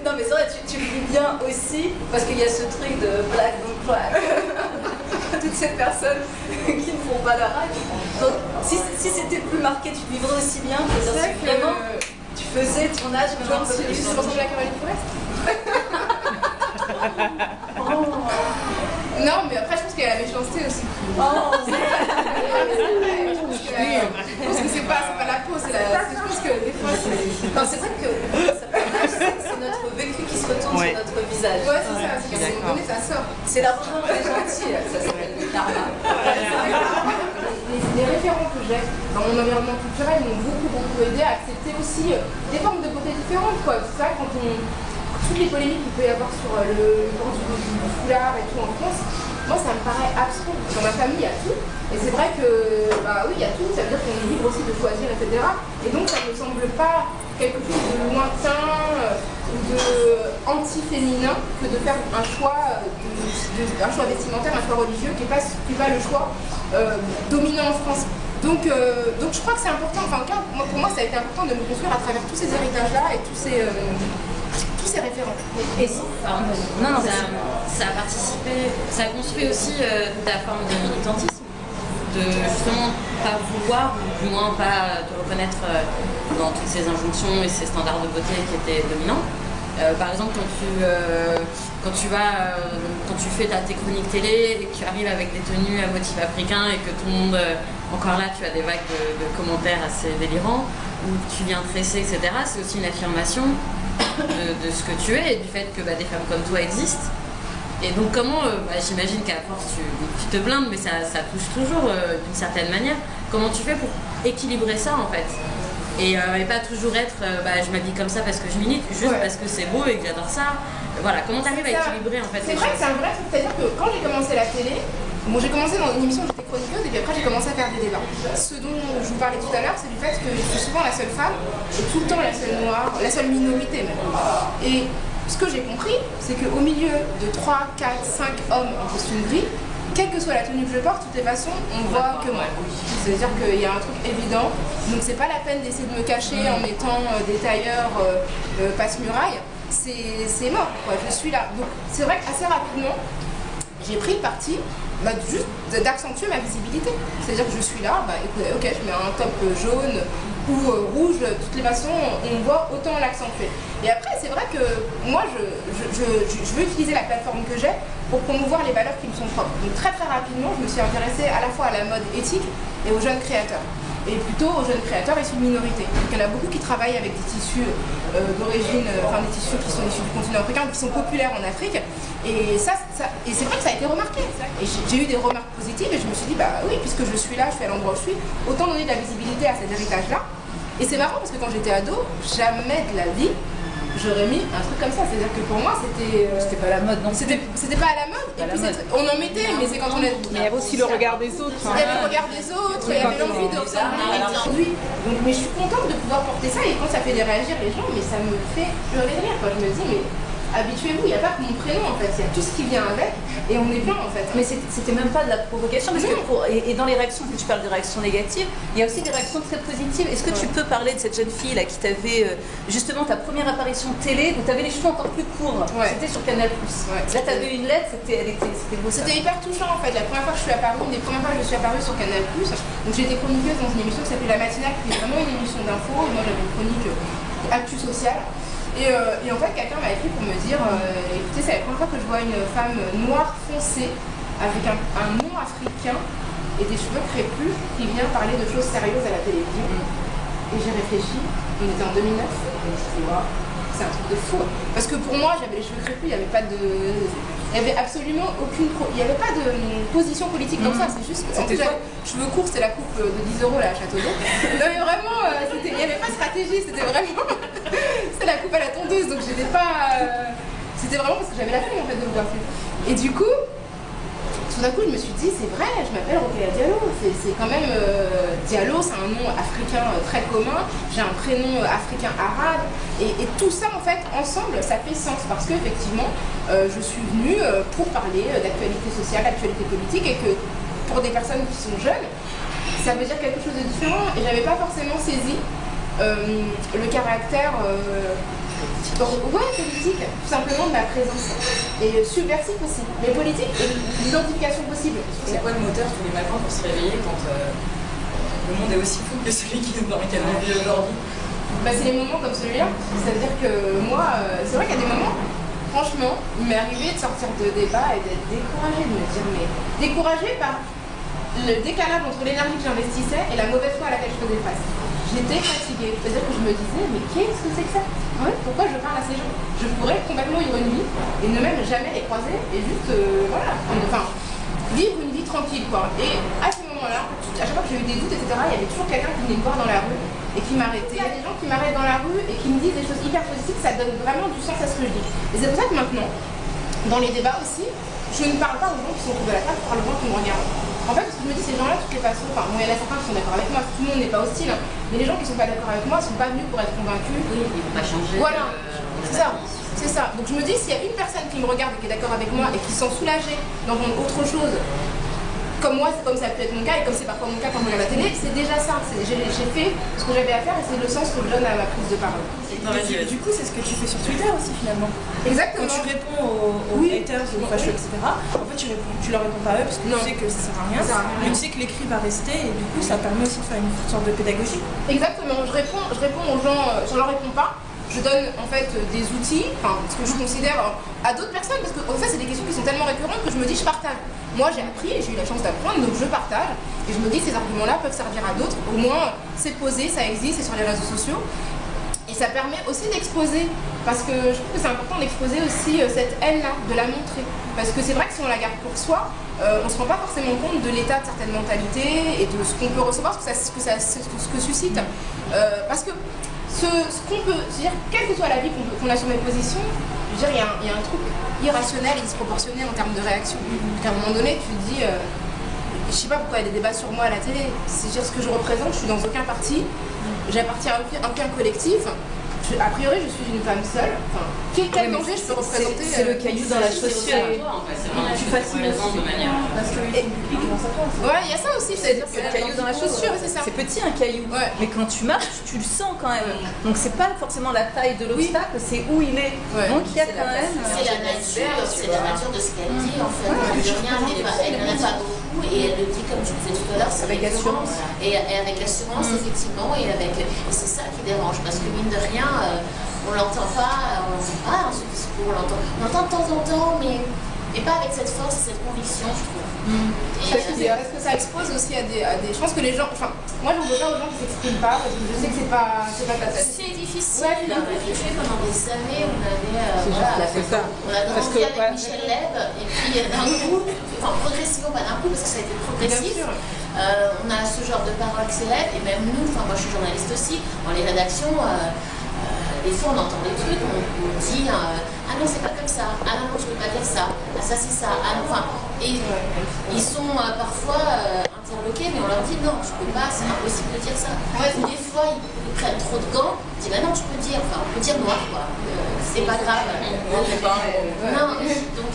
Non mais c'est vrai, tu le vis bien aussi, parce qu'il y a ce truc de black don't crack. Toutes ces personnes qui ne font pas la rage. Donc si c'était plus marqué, tu le vivrais aussi bien. C'est que vraiment, tu faisais ton âge, mais genre si tu ressembles à Caroline Forest. Non, mais après, je pense qu'il y a la méchanceté aussi. Je pense que c'est pas la peau, c'est la. Je pense que des fois, c'est. Non, c'est vrai que c'est notre vécu qui se retourne sur notre visage. Ouais, c'est ça, c'est qu'à un moment donné, ça sort. C'est la revanche des gentils, ça s'appelle le karma. Les référents que j'ai dans mon environnement culturel m'ont beaucoup aidé à accepter aussi des formes de beauté différentes, quoi. C'est ça, quand toutes les polémiques qu'il peut y avoir sur le port du foulard et tout en France, moi ça me paraît absurde. Dans ma famille il y a tout, et c'est vrai que bah oui il y a tout, ça veut dire qu'on est libre aussi de choisir, etc. Et donc ça ne me semble pas quelque chose de lointain ou de anti-féminin que de faire un choix vestimentaire, un choix religieux qui n'est pas le choix dominant en France. Donc je crois que c'est important, enfin pour moi ça a été important de me construire à travers tous ces héritages-là et tous ces référents. Et non, ça a participé, ça a construit aussi ta forme de militantisme, de justement pas vouloir, ou du moins pas te reconnaître dans toutes ces injonctions et ces standards de beauté qui étaient dominants. Par exemple, quand tu fais tes chroniques télé et que tu arrives avec des tenues à motifs africains et que tout le monde, encore là, tu as des vagues de commentaires assez délirants, où tu viens tresser, etc., c'est aussi une affirmation de ce que tu es et du fait que des femmes comme toi existent. Et donc comment, j'imagine qu'à force tu te blindes, mais ça touche toujours d'une certaine manière. Comment tu fais pour équilibrer ça en fait et pas toujours être, je m'habille comme ça parce que je milite, juste parce que c'est beau et que j'adore ça. Voilà, comment tu arrives à équilibrer en fait? C'est vrai que c'est un vrai truc, c'est-à-dire que quand j'ai commencé la télé, j'ai commencé dans une émission où j'étais chroniqueuse et puis après j'ai commencé à faire des débats. Ce dont je vous parlais tout à l'heure, c'est du fait que je suis souvent la seule femme et tout le temps la seule noire, la seule minorité même. Et ce que j'ai compris, c'est qu'au milieu de 3, 4, 5 hommes en costume gris, quelle que soit la tenue que je porte, de toutes les façons, on voit que moi. C'est-à-dire qu'il y a un truc évident, donc c'est pas la peine d'essayer de me cacher en mettant des tailleurs passe-muraille, c'est mort, quoi. Je suis là. Donc c'est vrai qu'assez rapidement, j'ai pris le parti juste d'accentuer ma visibilité. C'est-à-dire que je suis là, écoutez, ok, je mets un top jaune ou rouge, de toutes les façons, on voit autant l'accentuer. Et après, c'est vrai que moi, je veux utiliser la plateforme que j'ai pour promouvoir les valeurs qui me sont propres. Donc très rapidement, je me suis intéressée à la fois à la mode éthique et aux jeunes créateurs. Et plutôt aux jeunes créateurs issus de minorités. Donc il y en a beaucoup qui travaillent avec des tissus d'origine, des tissus qui sont issus du continent africain, qui sont populaires en Afrique. Et c'est vrai que ça a été remarqué. Et j'ai eu des remarques positives et je me suis dit, oui, puisque je suis là, je suis à l'endroit où je suis, autant donner de la visibilité à cet héritage-là. Et c'est marrant parce que quand j'étais ado, jamais de la vie, j'aurais mis un truc comme ça. C'est-à-dire que pour moi, c'était pas à la mode, non? C'était pas à la mode. Et puis on en mettait, mais c'est quand on a. Mais il y avait aussi le regard des autres. Il y avait le regard des autres, il y avait l'envie de ressembler aujourd'hui. Donc, mais je suis contente de pouvoir porter ça et quand ça fait réagir les gens, mais ça me fait pleurer de rire. Je me dis, mais habituez-vous, il n'y a pas que mon prénom en fait, il y a tout ce qui vient avec et on est plein en fait. Mais c'était même pas de la provocation, parce que et dans les réactions, que tu parles des réactions négatives, il y a aussi des réactions très positives. Est-ce que tu peux parler de cette jeune fille là qui t'avait justement ta première apparition télé, où tu avais les cheveux encore plus courts, c'était sur Canal+. Là tu avais une lettre, c'était beau. C'était hyper touchant en fait, la première fois que je suis apparue, une des premières fois que je suis apparue sur Canal+, donc j'étais chroniqueuse dans une émission qui s'appelait La Matinale, qui est vraiment une émission d'info, et moi j'avais une chronique actu sociale. Et en fait, quelqu'un m'a écrit pour me dire écoutez, c'est la première fois que je vois une femme noire foncée avec un nom africain et des cheveux crépus qui vient parler de choses sérieuses à la télévision. Et j'ai réfléchi, on était en 2009, et je me suis dit waouh, c'est un truc de fou. Parce que pour moi, j'avais les cheveux crépus, il n'y avait pas de. Il n'y avait absolument aucune. Il n'y avait pas de position politique dans ça, c'est juste que. Cheveux courts, c'était la coupe de 10 € là à Château d'Eau. Non, mais vraiment, il n'y avait pas de stratégie, c'était vraiment. C'était la coupe à la tondeuse, donc j'étais pas. C'était vraiment parce que j'avais la flemme en fait de me coiffer. Et du coup, tout d'un coup, je me suis dit, c'est vrai, je m'appelle Rokhaya Diallo. C'est quand même. Diallo, c'est un nom africain très commun. J'ai un prénom africain arabe. Et tout ça, en fait, ensemble, ça fait sens. Parce qu'effectivement, je suis venue pour parler d'actualité sociale, d'actualité politique. Et que pour des personnes qui sont jeunes, ça veut dire quelque chose de différent. Et j'avais pas forcément saisi le caractère. Politique, tout simplement de ma présence. Et subversif aussi, mais politique et l'identification possible. C'est quoi le moteur tous les matins pour se réveiller quand le monde est aussi fou que celui dans lequel on vit aujourd'hui? C'est les moments comme celui-là. C'est-à-dire que moi, c'est vrai qu'il y a des moments, franchement, il m'est arrivé de sortir de débat et d'être découragée, de me dire, mais découragée par le décalage entre l'énergie que j'investissais et la mauvaise foi à laquelle je faisais face. J'étais fatiguée, c'est-à-dire que je me disais, mais qu'est-ce que c'est que ça? Pourquoi je parle à ces gens? Je pourrais complètement vivre une vie et ne même jamais les croiser et juste, vivre une vie tranquille quoi. Et à ce moment-là, à chaque fois que j'ai eu des doutes, etc., il y avait toujours quelqu'un qui venait me voir dans la rue et qui m'arrêtait. Il y a des gens qui m'arrêtent dans la rue et qui me disent des choses hyper positives, ça donne vraiment du sens à ce que je dis. Et c'est pour ça que maintenant, dans les débats aussi, je ne parle pas aux gens qui sont autour de la table, je parle aux gens qui me regardent. En fait, parce que je me dis, ces gens-là, de toutes les façons, il y en a certains qui sont d'accord avec moi, tout le monde n'est pas hostile, mais les gens qui ne sont pas d'accord avec moi ne sont pas venus pour être convaincus. Oui, ils ne vont pas changer. Voilà, c'est ça. Donc je me dis, s'il y a une personne qui me regarde et qui est d'accord avec moi et qui se sent soulagée d'entendre autre chose, comme moi, comme ça peut être mon cas, et comme c'est parfois mon cas quand je regarde la télé, c'est déjà ça. J'ai fait ce que j'avais à faire et c'est le sens que je donne à ma prise de parole. Du coup, c'est ce que tu fais sur Twitter aussi finalement. Exactement. Quand tu réponds aux haters, aux fachos, etc., en fait, tu leur réponds pas à eux parce que tu sais que ça sert à rien. Mais tu sais que l'écrit va rester et du coup, ça permet aussi de faire une sorte de pédagogie. Exactement. Je réponds aux gens, je leur réponds pas. Je donne en fait des outils, ce que je considère à d'autres personnes, parce que en fait c'est des questions qui sont tellement récurrentes que je me dis je partage. Moi j'ai appris et j'ai eu la chance d'apprendre, donc je partage. Et je me dis que ces arguments-là peuvent servir à d'autres. Au moins c'est posé, ça existe, c'est sur les réseaux sociaux. Et ça permet aussi d'exposer, parce que je trouve que c'est important d'exposer aussi cette haine-là, de la montrer. Parce que c'est vrai que si on la garde pour soi, on ne se rend pas forcément compte de l'état de certaines mentalités et de ce qu'on peut recevoir, ce que suscite. Parce que ce qu'on peut, c'est-à-dire, quelle que soit la vie qu'on a sur mes positions, je veux dire, il y a un truc irrationnel et disproportionné en termes de réaction. À un moment donné, tu te dis, je sais pas pourquoi il y a des débats sur moi à la télé, c'est-à-dire ce que je représente, je suis dans aucun parti, j'appartiens à aucun collectif. A priori, je suis une femme seule. Quel danger je peux représenter? C'est le caillou dans la chaussure. Tu fascines de manière. Parce que ils sont publics grâce à toi. Ouais, il y a ça aussi, c'est-à-dire C'est le caillou dans la chaussure. C'est petit un caillou, mais quand tu marches, tu le sens quand même. Donc c'est pas forcément la taille de l'obstacle, c'est où il est. Donc il y a quand même. C'est la nature de ce qu'elle dit en fait. Elle n'en a pas beaucoup et elle le dit comme tu disais tout à l'heure, c'est avec assurance. Et avec assurance, effectivement, et c'est ça qui dérange parce que mine de rien. On l'entend pas, ce discours, on l'entend de temps en temps, mais pas avec cette force et cette conviction, je trouve. Parce que ça expose aussi à des. Je pense que les gens. Moi, j'en veux pas aux gens qui s'expriment pas, parce que je sais que c'est pas ta tête. C'est difficile. On a réfléchi pendant des années, on a grandi avec Michel Leb, et puis d'un coup, progressivement, pas d'un coup, parce que ça a été progressif. On a ce genre de parole qui s'élève, et même nous, moi je suis journaliste aussi, dans les rédactions. des fois on entend des trucs, on dit ah non c'est pas comme ça, ah non je peux pas dire ça, ah ça c'est ça, ah non, enfin, et ils sont parfois interloqués, mais on leur dit non je peux pas, c'est impossible de dire ça. Ou des fois ils prennent trop de gants, ils disent bah non tu peux dire, enfin on peut dire noir quoi, c'est pas grave. Non, donc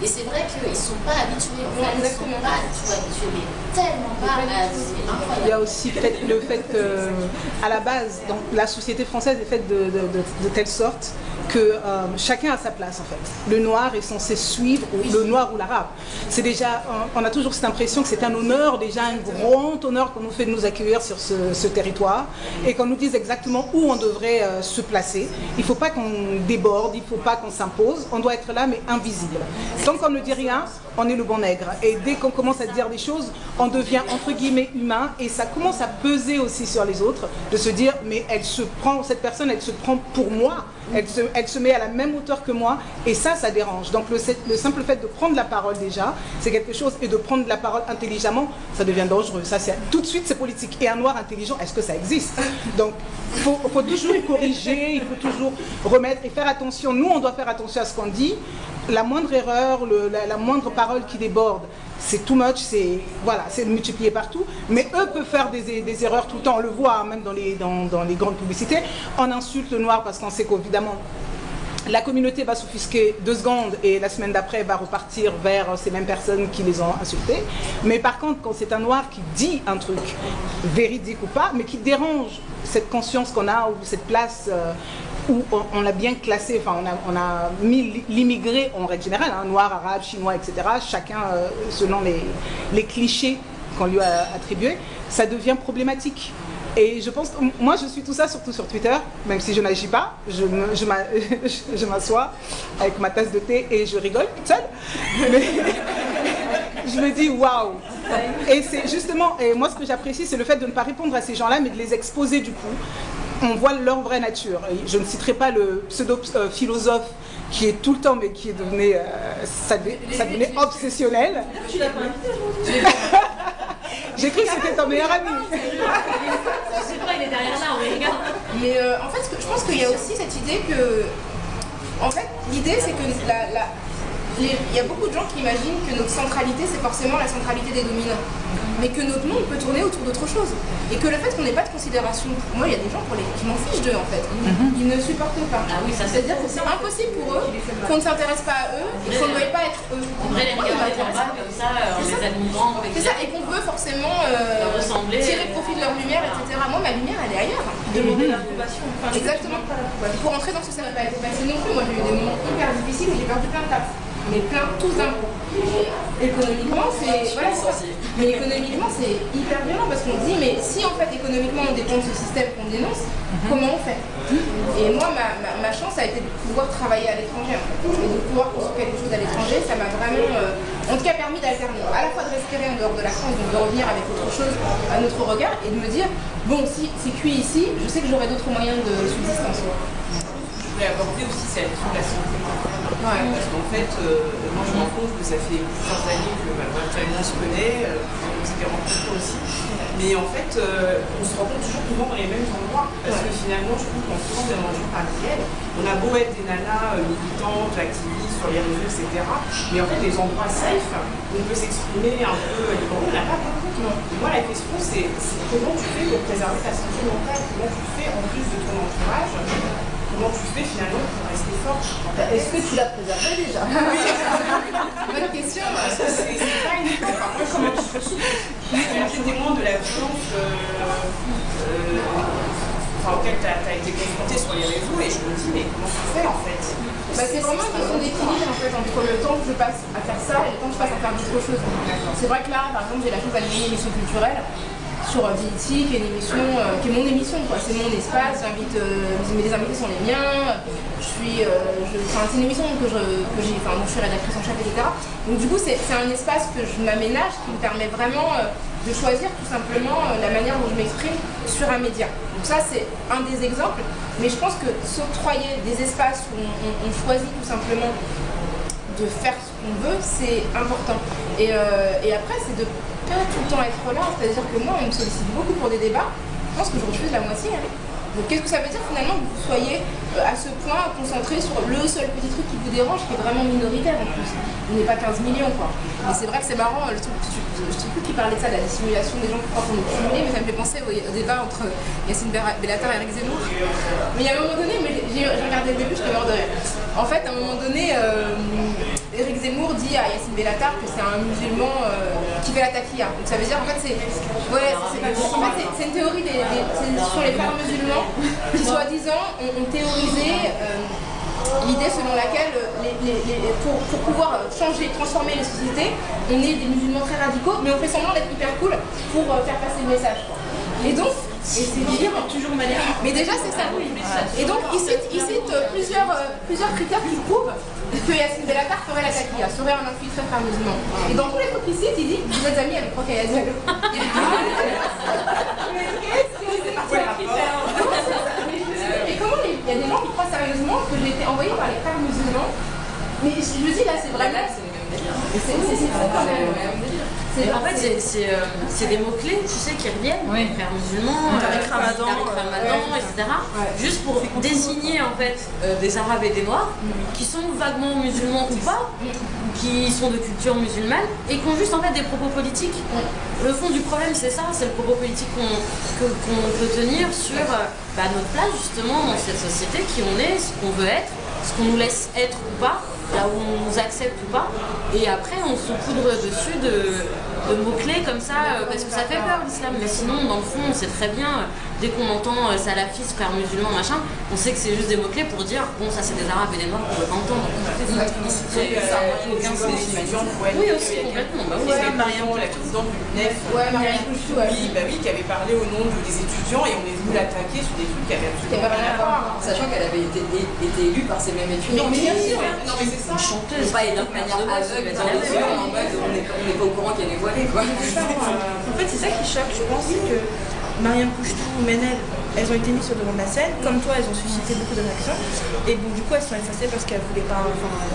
et c'est vrai qu'ils ne sont pas habitués, en fait, ils ne sont pas habitués, mais tellement pas, c'est incroyable. Il y a aussi peut-être le fait qu'à la base, donc, la société française est faite de telle sorte que chacun a sa place en fait. Le noir est censé suivre le noir ou l'arabe. C'est déjà, on a toujours cette impression que c'est un honneur, déjà un grand honneur qu'on nous fait de nous accueillir sur ce territoire et qu'on nous dise exactement où on devrait se placer. Il ne faut pas qu'on déborde, il ne faut pas qu'on s'impose, on doit être là mais invisible. Tant qu'on ne dit rien, on est le bon nègre. Et dès qu'on commence à dire des choses, on devient entre guillemets humain et ça commence à peser aussi sur les autres, de se dire mais cette personne elle se prend pour moi, elle se met à la même hauteur que moi et ça dérange. Donc le simple fait de prendre la parole déjà, c'est quelque chose, et de prendre la parole intelligemment, ça devient dangereux. Ça, tout de suite c'est politique. Et un noir intelligent, est-ce que ça existe? Donc il faut toujours corriger, il faut toujours remettre et faire attention. Nous on doit faire attention à ce qu'on dit. La moindre erreur, la moindre parole qui déborde, c'est too much, c'est multiplié partout. Mais eux peuvent faire des erreurs tout le temps, on le voit hein, même dans les grandes publicités. On insulte le noir parce qu'on sait qu'évidemment la communauté va s'offusquer 2 secondes et la semaine d'après va repartir vers ces mêmes personnes qui les ont insultés. Mais par contre, quand c'est un noir qui dit un truc, véridique ou pas, mais qui dérange cette conscience qu'on a ou cette place où on l'a bien classé, enfin on a mis l'immigré en règle générale, hein, noir, arabe, chinois, etc. Chacun selon les clichés qu'on lui a attribués, ça devient problématique. Et je pense, moi je suis tout ça surtout sur Twitter, même si je n'agis pas, je m'assois avec ma tasse de thé et je rigole toute seule. Mais je me dis waouh. Et c'est justement, et moi ce que j'apprécie, c'est le fait de ne pas répondre à ces gens-là, mais de les exposer du coup. On voit leur vraie nature. Je ne citerai pas le pseudo-philosophe qui est tout le temps, mais qui est devenu, ça devenait obsessionnel. J'ai cru que c'était ton meilleur ami. Je sais pas, il est derrière là, on regarde. Mais en fait, je pense qu'il y a aussi cette idée que, en fait, l'idée c'est que il y a beaucoup de gens qui imaginent que notre centralité c'est forcément la centralité des dominants, mais que notre monde peut tourner autour d'autre chose, et que le fait qu'on n'ait pas de considération, moi il y a des gens pour qui m'en fichent d'eux en fait, ils ne supportent pas. Ah oui, c'est-à-dire que c'est impossible pour eux qu'on ne s'intéresse pas à eux et qu'on ne veuille pas être eux. On devrait les regarder en bas comme ça, en les admirant. C'est ça, et qu'on veut forcément tirer profit de leur lumière, etc. Moi ma lumière elle est ailleurs. Demander l'approbation. Exactement. Pour entrer dans ce cercle, pas été facile non plus. Moi j'ai eu des moments hyper difficiles où j'ai perdu plein de taf. Mais plein, tous d'un coup. Économiquement, c'est économiquement, c'est hyper violent parce qu'on se dit, mais si en fait économiquement on dépend de ce système qu'on dénonce, comment on fait? Et moi, ma chance a été de pouvoir travailler à l'étranger en fait. Et de pouvoir construire quelque chose à l'étranger, ça m'a vraiment, en tout cas, permis d'alterner. À la fois de respirer en dehors de la France, donc de revenir avec autre chose à notre regard et de me dire, bon, si c'est cuit ici, je sais que j'aurai d'autres moyens de subsistance. Je voulais aborder aussi cette question de la santé. Parce qu'en fait, moi je me rends compte que ça fait plusieurs années que on se connaît, on s'était rencontrés aussi. Mais en fait, on se rencontre toujours souvent dans les mêmes endroits. Parce que finalement, je trouve qu'en France, dans les gens parisiennes, on a beau être des nanas militantes, activistes sur les réseaux, etc. Mais en fait, les endroits safe, où on peut s'exprimer un peu librement, on n'a pas beaucoup. Et moi, la question, c'est comment tu fais pour préserver ta santé mentale? Comment tu fais en plus de ton entourage? Comment tu fais finalement pour rester fort? Est-ce que tu l'as préservé déjà? Bonne question. C'est pas une fois. Par contre, comment tu te souviens? Je suis témoin de la violence auquel tu as été confronté sur les réseaux et je me dis, mais comment tu fais en fait? C'est vraiment une question d'équilibre en fait entre le temps que je passe à faire ça et le temps que je passe à faire d'autres choses. C'est vrai que là, par exemple, j'ai la chance d'animer une émission culturelle sur Vie, qui est une émission, qui est mon émission, quoi. C'est mon espace, les invités sont les miens, c'est une émission que je suis rédactrice en chef, etc. Donc du coup, c'est un espace que je m'aménage qui me permet vraiment de choisir tout simplement la manière dont je m'exprime sur un média. Donc ça, c'est un des exemples, mais je pense que s'octroyer des espaces où on choisit tout simplement de faire ce qu'on veut, c'est important. Et après, c'est de pas tout le temps être là, c'est-à-dire que moi, on me sollicite beaucoup pour des débats. Je pense que je refuse la moitié. Hein. Donc qu'est-ce que ça veut dire finalement que vous soyez à ce point concentré sur le seul petit truc qui vous dérange, qui est vraiment minoritaire en plus. On n'est pas 15 millions quoi. Mais c'est vrai que c'est marrant, je sais plus qui parlait de ça, de la dissimulation des gens qui croient qu'on est cumulés, mais ça me fait penser au débat entre Yacine Bellatar et Eric Zemmour. Mais il y a un moment donné, j'ai regardé le début, j'étais mort de rire. En fait, à un moment donné, Eric Zemmour dit à Yacine Bellatar que c'est un musulman qui fait la taquilla. Donc ça veut dire en fait c'est une théorie sur les frères musulmans qui soi-disant ont théorisé l'idée selon laquelle pour pouvoir changer, transformer les sociétés, on est des musulmans très radicaux, mais on fait semblant d'être hyper cool pour faire passer le message. Et donc, c'est toujours maléfique. Mais déjà c'est ça. Et donc il cite plusieurs critères qui prouvent que Yacine Bellatar ferait la taquilla, serait un infiltré frère musulman. Et dans tous les trucs qu'il cite, il dit vous êtes amis avec Rokhaya Diallo. Et comment il y a des gens qui croient sérieusement que j'ai été envoyée par les frères musulmans. Mais je me dis là c'est vraiment. En fait, c'est des mots-clés, tu sais, qui reviennent, frères musulmans, Ramadan, etc. Juste pour désigner en fait des Arabes et des Noirs qui sont vaguement musulmans ou pas, qui sont de culture musulmane et qui ont juste en fait des propos politiques. Le fond du problème, c'est ça, c'est le propos politique qu'on peut tenir sur notre place justement dans cette société, qui on est, ce qu'on veut être, ce qu'on nous laisse être ou pas, là où on nous accepte ou pas, et après on se poudre dessus de mots-clés comme ça, parce que ça fait peur l'islam, mais sinon dans le fond on sait très bien, dès qu'on entend salafistes, frères musulmans, machin, on sait que c'est juste des mots-clés pour dire, bon ça c'est des arabes et des noirs qu'on ne veut pas entendre. Oui aussi, complètement. C'est Mariam, la présidente du NEF, qui avait parlé au nom des étudiants et on est venu l'attaquer sur des trucs qui avaient absolument rien à voir. Sachant qu'elle avait été élue par ces mêmes étudiants. Non mais c'est ça. Une chanteuse, pas d'une manière aveugle dans les yeux, en mode on n'est pas au courant qu'elle est voilée quoi. En fait c'est ça qui choque, je pense, c'est que Mariam Pouchtou ou Menel, elles ont été mises sur le devant de la scène, comme toi elles ont suscité beaucoup de réactions, et bon du coup elles sont effacées parce qu'elles voulaient pas.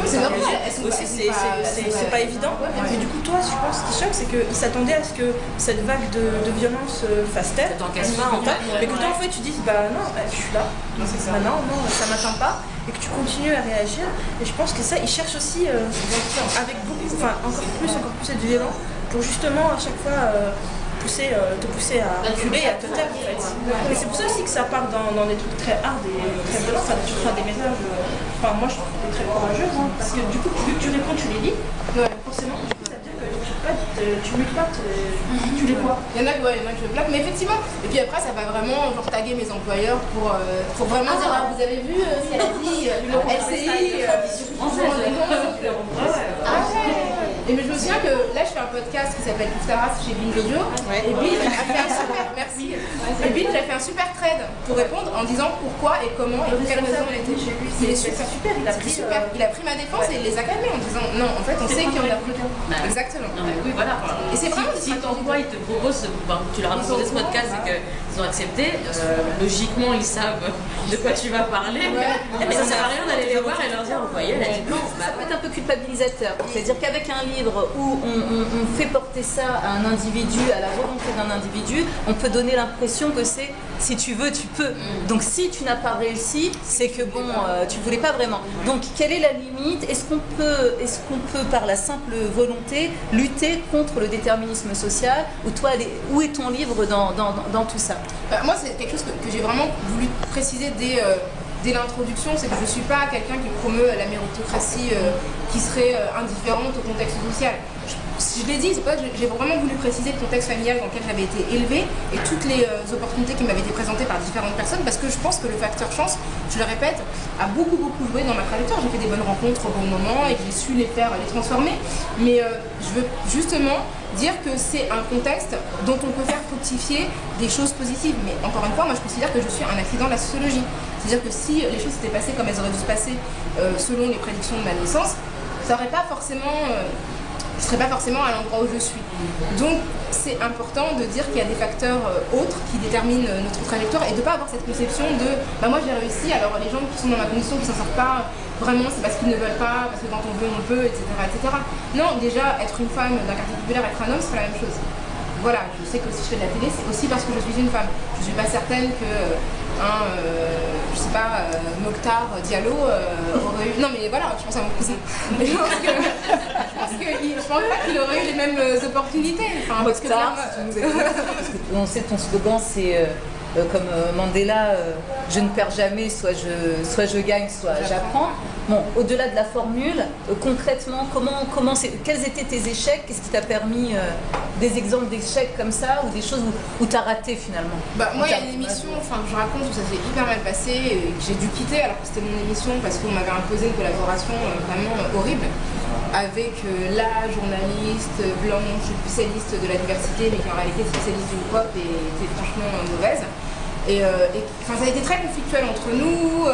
C'est normal, aussi c'est pas évident, mais du coup toi je pense ce qui choque c'est qu'ils s'attendaient à ce que cette vague de violence fasse taire, mais que toi en fait tu dises bah non, je suis là, non, ça m'atteint pas, et que tu continues à réagir, et je pense que ça ils cherchent aussi avec beaucoup, encore plus être violent pour justement à chaque fois te pousser à reculer et à te taire en fait. Mais c'est pour ça aussi que ça part dans des trucs très hard et très violents, tu feras des messages, moi je trouve que tu es très courageuse, parce que du coup vu que tu réponds, tu les lis, forcément du coup ça veut dire que tu mutes pas, tu les vois. Il y en a que je plaque, mais effectivement, et puis après ça va vraiment taguer mes employeurs pour vraiment dire vous avez vu ce qu'elle a dit, LCI, et mais je me souviens que là je fais un podcast qui s'appelle Touftaras chez Bin Video, et Bin a fait un super super thread pour répondre en disant pourquoi et comment et pour quelle raison elle était chez lui. Il est super, il a pris ma défense et il les a calmés en disant non en fait on sait qu'il y en a plus qu'un. Exactement. Oui voilà. Et c'est vraiment si t'envoies, ils te proposent, tu leur as proposé ce podcast et qu'ils ont accepté, logiquement ils savent de quoi tu vas parler, mais ça sert à rien d'aller les voir et leur dire vous voyez elle a dit non. Ça peut être un peu culpabilisateur, c'est-à-dire qu'avec un livre où on fait porter ça à un individu, à la volonté d'un individu, on peut donner l'impression que c'est si tu veux, tu peux. Donc si tu n'as pas réussi, c'est que bon, tu voulais pas vraiment. Donc quelle est la limite? Est-ce qu'on peut par la simple volonté lutter contre le déterminisme social? Ou toi, où est ton livre dans tout ça? Moi, c'est quelque chose que j'ai vraiment voulu préciser dès l'introduction, c'est que je ne suis pas quelqu'un qui promeut la méritocratie qui serait indifférente au contexte social. Je l'ai dit, c'est pas que j'ai vraiment voulu préciser le contexte familial dans lequel j'avais été élevée et toutes les opportunités qui m'avaient été présentées par différentes personnes, parce que je pense que le facteur chance, je le répète, a beaucoup joué dans ma trajectoire. J'ai fait des bonnes rencontres au bon moment et j'ai su les transformer, mais je veux justement dire que c'est un contexte dont on peut faire fructifier des choses positives. Mais encore une fois, moi je considère que je suis un accident de la sociologie. C'est-à-dire que si les choses s'étaient passées comme elles auraient dû se passer selon les prédictions de ma naissance, ça aurait pas forcément... je ne serais pas forcément à l'endroit où je suis. Donc c'est important de dire qu'il y a des facteurs autres qui déterminent notre trajectoire et de ne pas avoir cette conception de moi j'ai réussi, alors les gens qui sont dans ma condition, qui ne s'en sortent pas, vraiment c'est parce qu'ils ne veulent pas, parce que quand on veut, etc. Non, déjà être une femme d'un quartier populaire, être un homme, c'est pas la même chose. voilà, je sais que si je fais de la télé, c'est aussi parce que je suis une femme. Je suis pas certaine que je sais pas, Mokhtar Diallo aurait eu... Non mais voilà, je pense à mon cousin. Mais je pense pas qu'il aurait eu les mêmes opportunités. Enfin, Mokhtar, on sait ton slogan, c'est comme Mandela, je ne perds jamais, soit je gagne, soit j'apprends. Bon, au-delà de la formule, concrètement, quels étaient tes échecs? Qu'est-ce qui t'a permis des exemples d'échecs comme ça ou des choses où tu as raté finalement? Moi, il y a une émission que je raconte où ça s'est hyper mal passé et que j'ai dû quitter alors que c'était mon émission parce qu'on m'avait imposé une collaboration vraiment horrible avec la journaliste blanche, spécialiste de la diversité, mais qui en réalité est spécialiste du hip-hop et était franchement mauvaise. Ça a été très conflictuel entre nous.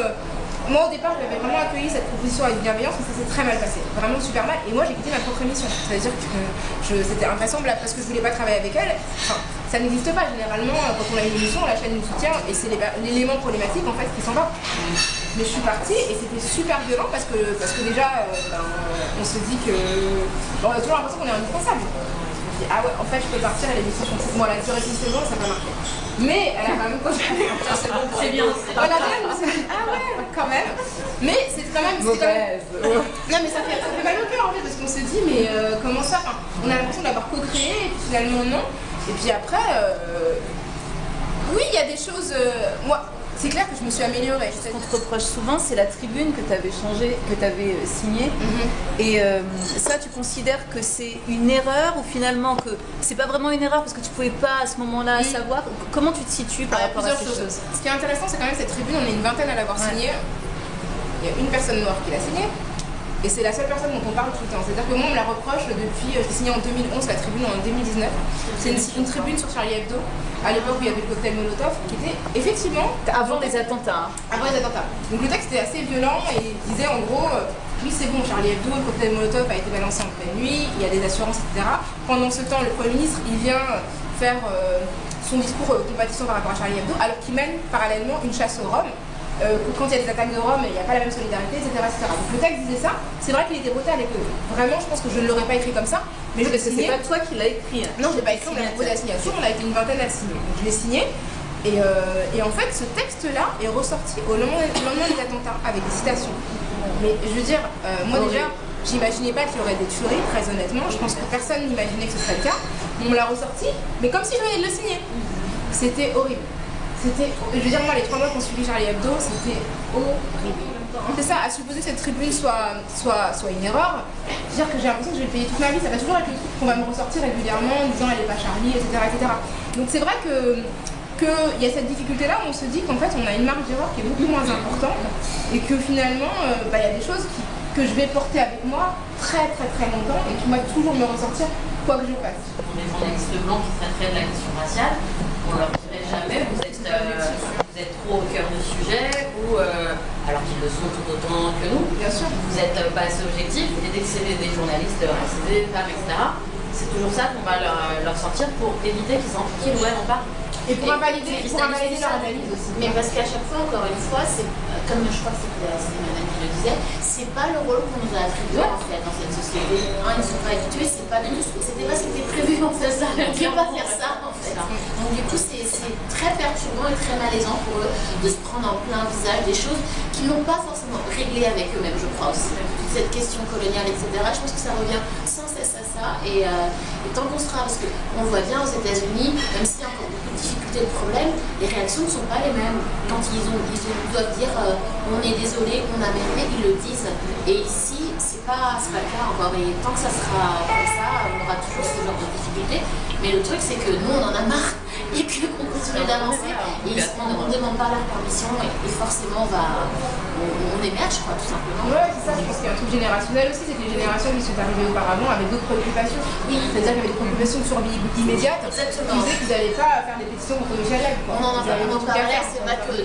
Moi au départ j'avais vraiment accueilli cette proposition avec bienveillance, mais ça s'est très mal passé, vraiment super mal. Et moi j'ai quitté ma propre émission, c'est-à-dire que c'était invraisemblable parce que je voulais pas travailler avec elle. Ça n'existe pas généralement quand on a une émission, la chaîne nous soutient et c'est l'élément problématique en fait qui s'en va. Mais je suis partie et c'était super violent parce que déjà on se dit que on a toujours l'impression qu'on est indispensable. Ah ouais, en fait je peux partir et l'émission continue. Moi la durée d'une saison ça n'a pas marché. Mais elle a quand même continué. C'est bien. Voilà, on s'est dit, ah ouais, quand même. Mais c'est quand même. Non mais ça fait mal au cœur en fait parce qu'on se dit mais comment ça, on a l'impression d'avoir co-créé et puis finalement non. Et puis après, oui il y a des choses. Moi, c'est clair que je me suis améliorée. Ce qu'on te reproche souvent, c'est la tribune que tu avais changée, que tu avais signée. Et ça, tu considères que c'est une erreur ou finalement que c'est pas vraiment une erreur parce que tu pouvais pas à ce moment-là savoir? Comment tu te situes par rapport à ces choses? Ce qui est intéressant, c'est quand même cette tribune, on est une vingtaine à l'avoir signée. Il y a une personne noire qui l'a signée. Et c'est la seule personne dont on parle tout le temps. C'est-à-dire que moi, on me la reproche depuis, j'ai signé en 2011, la tribune en 2019. C'est une tribune sur Charlie Hebdo, à l'époque où il y avait le cocktail Molotov, qui était effectivement... Avant les attentats. Avant les attentats. Donc le texte était assez violent et il disait en gros, oui c'est bon, Charlie Hebdo, le cocktail Molotov a été balancé en pleine nuit, il y a des assurances, etc. Pendant ce temps, le Premier ministre, il vient faire son discours compatissant par rapport à Charlie Hebdo, alors qu'il mène parallèlement une chasse aux Roms. Quand il y a des attaques de Rome, il n'y a pas la même solidarité, etc. Donc le texte disait ça, c'est vrai qu'il était brutal et que vraiment je pense que je ne l'aurais pas écrit comme ça, mais je l'ai signé. C'est pas toi qui l'as écrit. Non, je ne l'ai pas écrit, on a proposé la signature, on a été une vingtaine à le signer. Donc je l'ai signé et en fait ce texte-là est ressorti au lendemain des attentats avec des citations. Mais je veux dire, moi déjà, j'imaginais pas qu'il y aurait des tueries, très honnêtement, je pense que personne n'imaginait que ce serait le cas. On me l'a ressorti, mais comme si je venais de le signer. C'était horrible. Je veux dire, moi, les 3 mois qu'on suivi Charlie Hebdo, c'était horrible. C'est ça, à supposer que cette tribune soit une erreur, dire que j'ai l'impression que je vais payer toute ma vie, ça va toujours être le truc qu'on va me ressortir régulièrement en disant elle n'est pas Charlie, etc. Donc c'est vrai qu'il y a cette difficulté-là où on se dit qu'en fait on a une marge d'erreur qui est beaucoup moins importante et que finalement il y a des choses que je vais porter avec moi très longtemps et qui vont toujours me ressortir quoi que je fasse. On est journaliste blanc qui traiterait de la question raciale, on leur dirait jamais vous êtes trop au cœur du sujet ou alors qu'ils le sont tout autant que nous. Bien sûr. Vous n'êtes pas assez objectif et dès que c'est des journalistes racisés, femmes, etc. C'est toujours ça qu'on va leur sortir pour éviter qu'ils s'en qu'ils en parlent. Et pour invalider leur analyse aussi. Mais parce qu'à chaque fois, encore une fois, c'est comme je crois que c'est madame qui le disait, c'est pas le rôle qu'on nous a attribué en fait dans cette société. Ils ne sont pas habitués, c'était pas ce qui était prévu en fait, ça. On ne peut pas faire ça en fait. Donc du coup, c'est très perturbant et très malaisant pour eux de se prendre en plein visage des choses qu'ils n'ont pas forcément réglées avec eux-mêmes, je crois aussi. Toute cette question coloniale, etc. Je pense que ça revient sans cesse à ça. Et tant qu'on sera, parce qu'on voit bien aux États-Unis, même s'il y a encore beaucoup de difficultés de problèmes, les réactions ne sont pas les mêmes. Quand ils doivent dire on est désolé, on a merdé, ils le disent. Et ici, c'est pas le cas encore. Et tant que ça sera comme ça, on aura toujours ce genre de difficultés. Mais le truc, c'est que nous, on en a marre et qu'on continue d'avancer. Et on ne demande pas leur permission et forcément, on émerge, quoi, tout simplement. Ouais, c'est ça. Je pense qu'il y a un truc générationnel aussi. C'est que les générations qui sont arrivées auparavant avaient d'autres préoccupations. Oui. C'est-à-dire qu'il y avait des préoccupations de survie immédiate. Exactement. Qui disaient qu'ils n'allaient pas faire des pétitions contre Michel Leb. On en parlait, c'est vrai que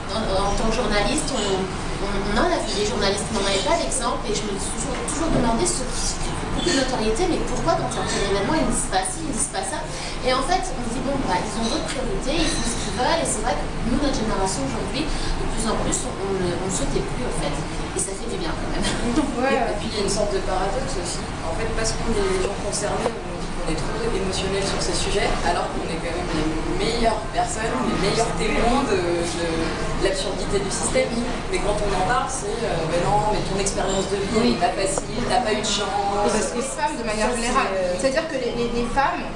en tant que journaliste, on en a vu des journalistes, mais on n'avait pas d'exemple et je me suis toujours demandé ceux qui ont beaucoup de notoriété, mais pourquoi dans certains événements ils ne disent pas ci, ils ne disent pas ça. Et en fait, on se dit bon, ils ont d'autres priorités, ils font ce qu'ils veulent et c'est vrai que nous, notre génération aujourd'hui, de plus en plus, on ne sautait plus en fait. Et ça fait du bien quand même. Ouais, et puis il y a une sorte de paradoxe aussi. En fait, parce qu'on est les gens concernés, on dit qu'on qu'on est trop émotionnel sur ces sujets, alors qu'on est quand même les meilleures personnes, les meilleurs témoins de l'absurdité du système. Mais quand on en parle, c'est mais non, mais ton expérience de vie n'est pas facile, t'as pas eu de chance. Parce que les femmes, de manière générale, c'est-à-dire que les femmes,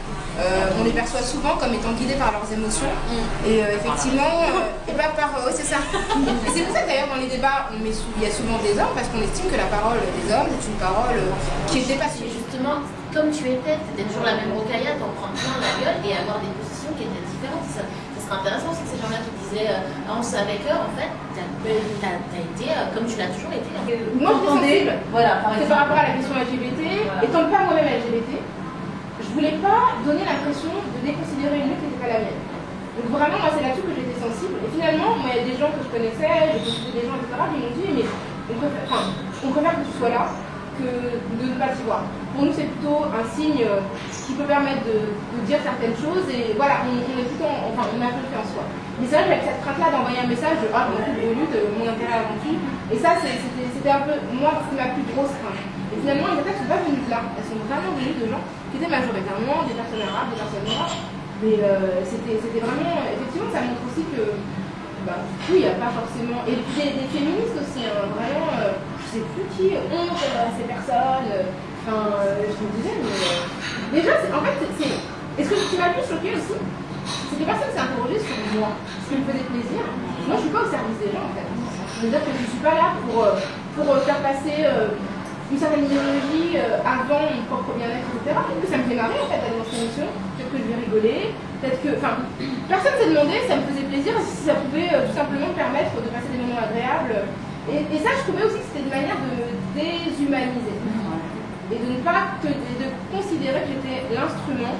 on les perçoit souvent comme étant guidées par leurs émotions. Et effectivement, et pas par. Oui, c'est ça. Et c'est pour ça que d'ailleurs, dans les débats, il y a souvent des hommes, parce qu'on estime que la parole des hommes est une parole qui est dépassée. Justement, comme tu étais toujours la même rocaillade, t'en prends plein la gueule et avoir des positions qui étaient différentes. Ça serait intéressant aussi que ces gens-là qui disaient on savait que, en fait, t'as été comme tu l'as toujours été. Moi, je sensible. Voilà, c'est par rapport à la question LGBT, étant pas moi-même LGBT. Je voulais pas donner l'impression de déconsidérer une lutte qui n'était pas la mienne. Donc vraiment, moi, c'est là-dessus que j'étais sensible. Et finalement, moi, il y a des gens que je connaissais, j'ai consulté des gens, etc., qui m'ont dit, mais on préfère que tu sois là que de ne pas t'y voir. Pour nous, c'est plutôt un signe qui peut permettre de dire certaines choses. Et voilà, on est plutôt, enfin, on a un peu fait en soi. Mais c'est vrai que j'avais cette crainte-là d'envoyer un message de « Ah, je m'en fous de vos luttes, mon intérêt avant tout ». Et ça, c'était un peu, moi, c'est ma plus grosse crainte. Et finalement, les attaques ne sont pas venues de là. Elles sont vraiment venues de gens qui étaient majoritairement des personnes arabes, des personnes noires. Mais c'était vraiment... Effectivement, ça montre aussi que... oui, il n'y a pas forcément... Et puis des féministes aussi, vraiment... je sais plus qui honte ces personnes. Je me disais, mais... déjà, en fait, est-ce que tu m'as vu choquer aussi? C'est que personne s'est interrogé sur moi. Ce qui me faisait plaisir. Moi, je ne suis pas au service des gens, en fait. Je veux dire que je ne suis pas là pour faire passer... une certaine idéologie avant mon propre bien-être, etc. Peut-être que ça me fait marrer en fait d'aller dans cette émission, peut-être que je vais rigoler, peut-être que... Enfin, personne s'est demandé, ça me faisait plaisir si ça pouvait tout simplement me permettre de passer des moments agréables. Et ça, je trouvais aussi que c'était une manière de me déshumaniser. Et de ne pas de considérer que j'étais l'instrument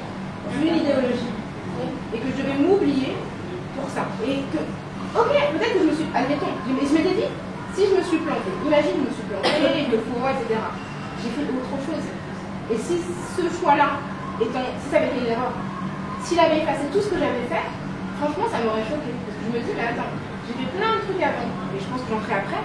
d'une idéologie. Et que je devais m'oublier pour ça. Et que, ok, peut-être que je me suis... Admettons, je m'étais dit, si je me suis plantée, imagine je me suis plantée, le fourreau, etc. J'ai fait autre chose. Et si ce choix-là, si ça avait été une erreur, s'il avait effacé tout ce que j'avais fait, franchement, ça m'aurait choqué. Parce que je me dis, mais attends, j'ai fait plein de trucs avant, et je pense que j'en ferai après.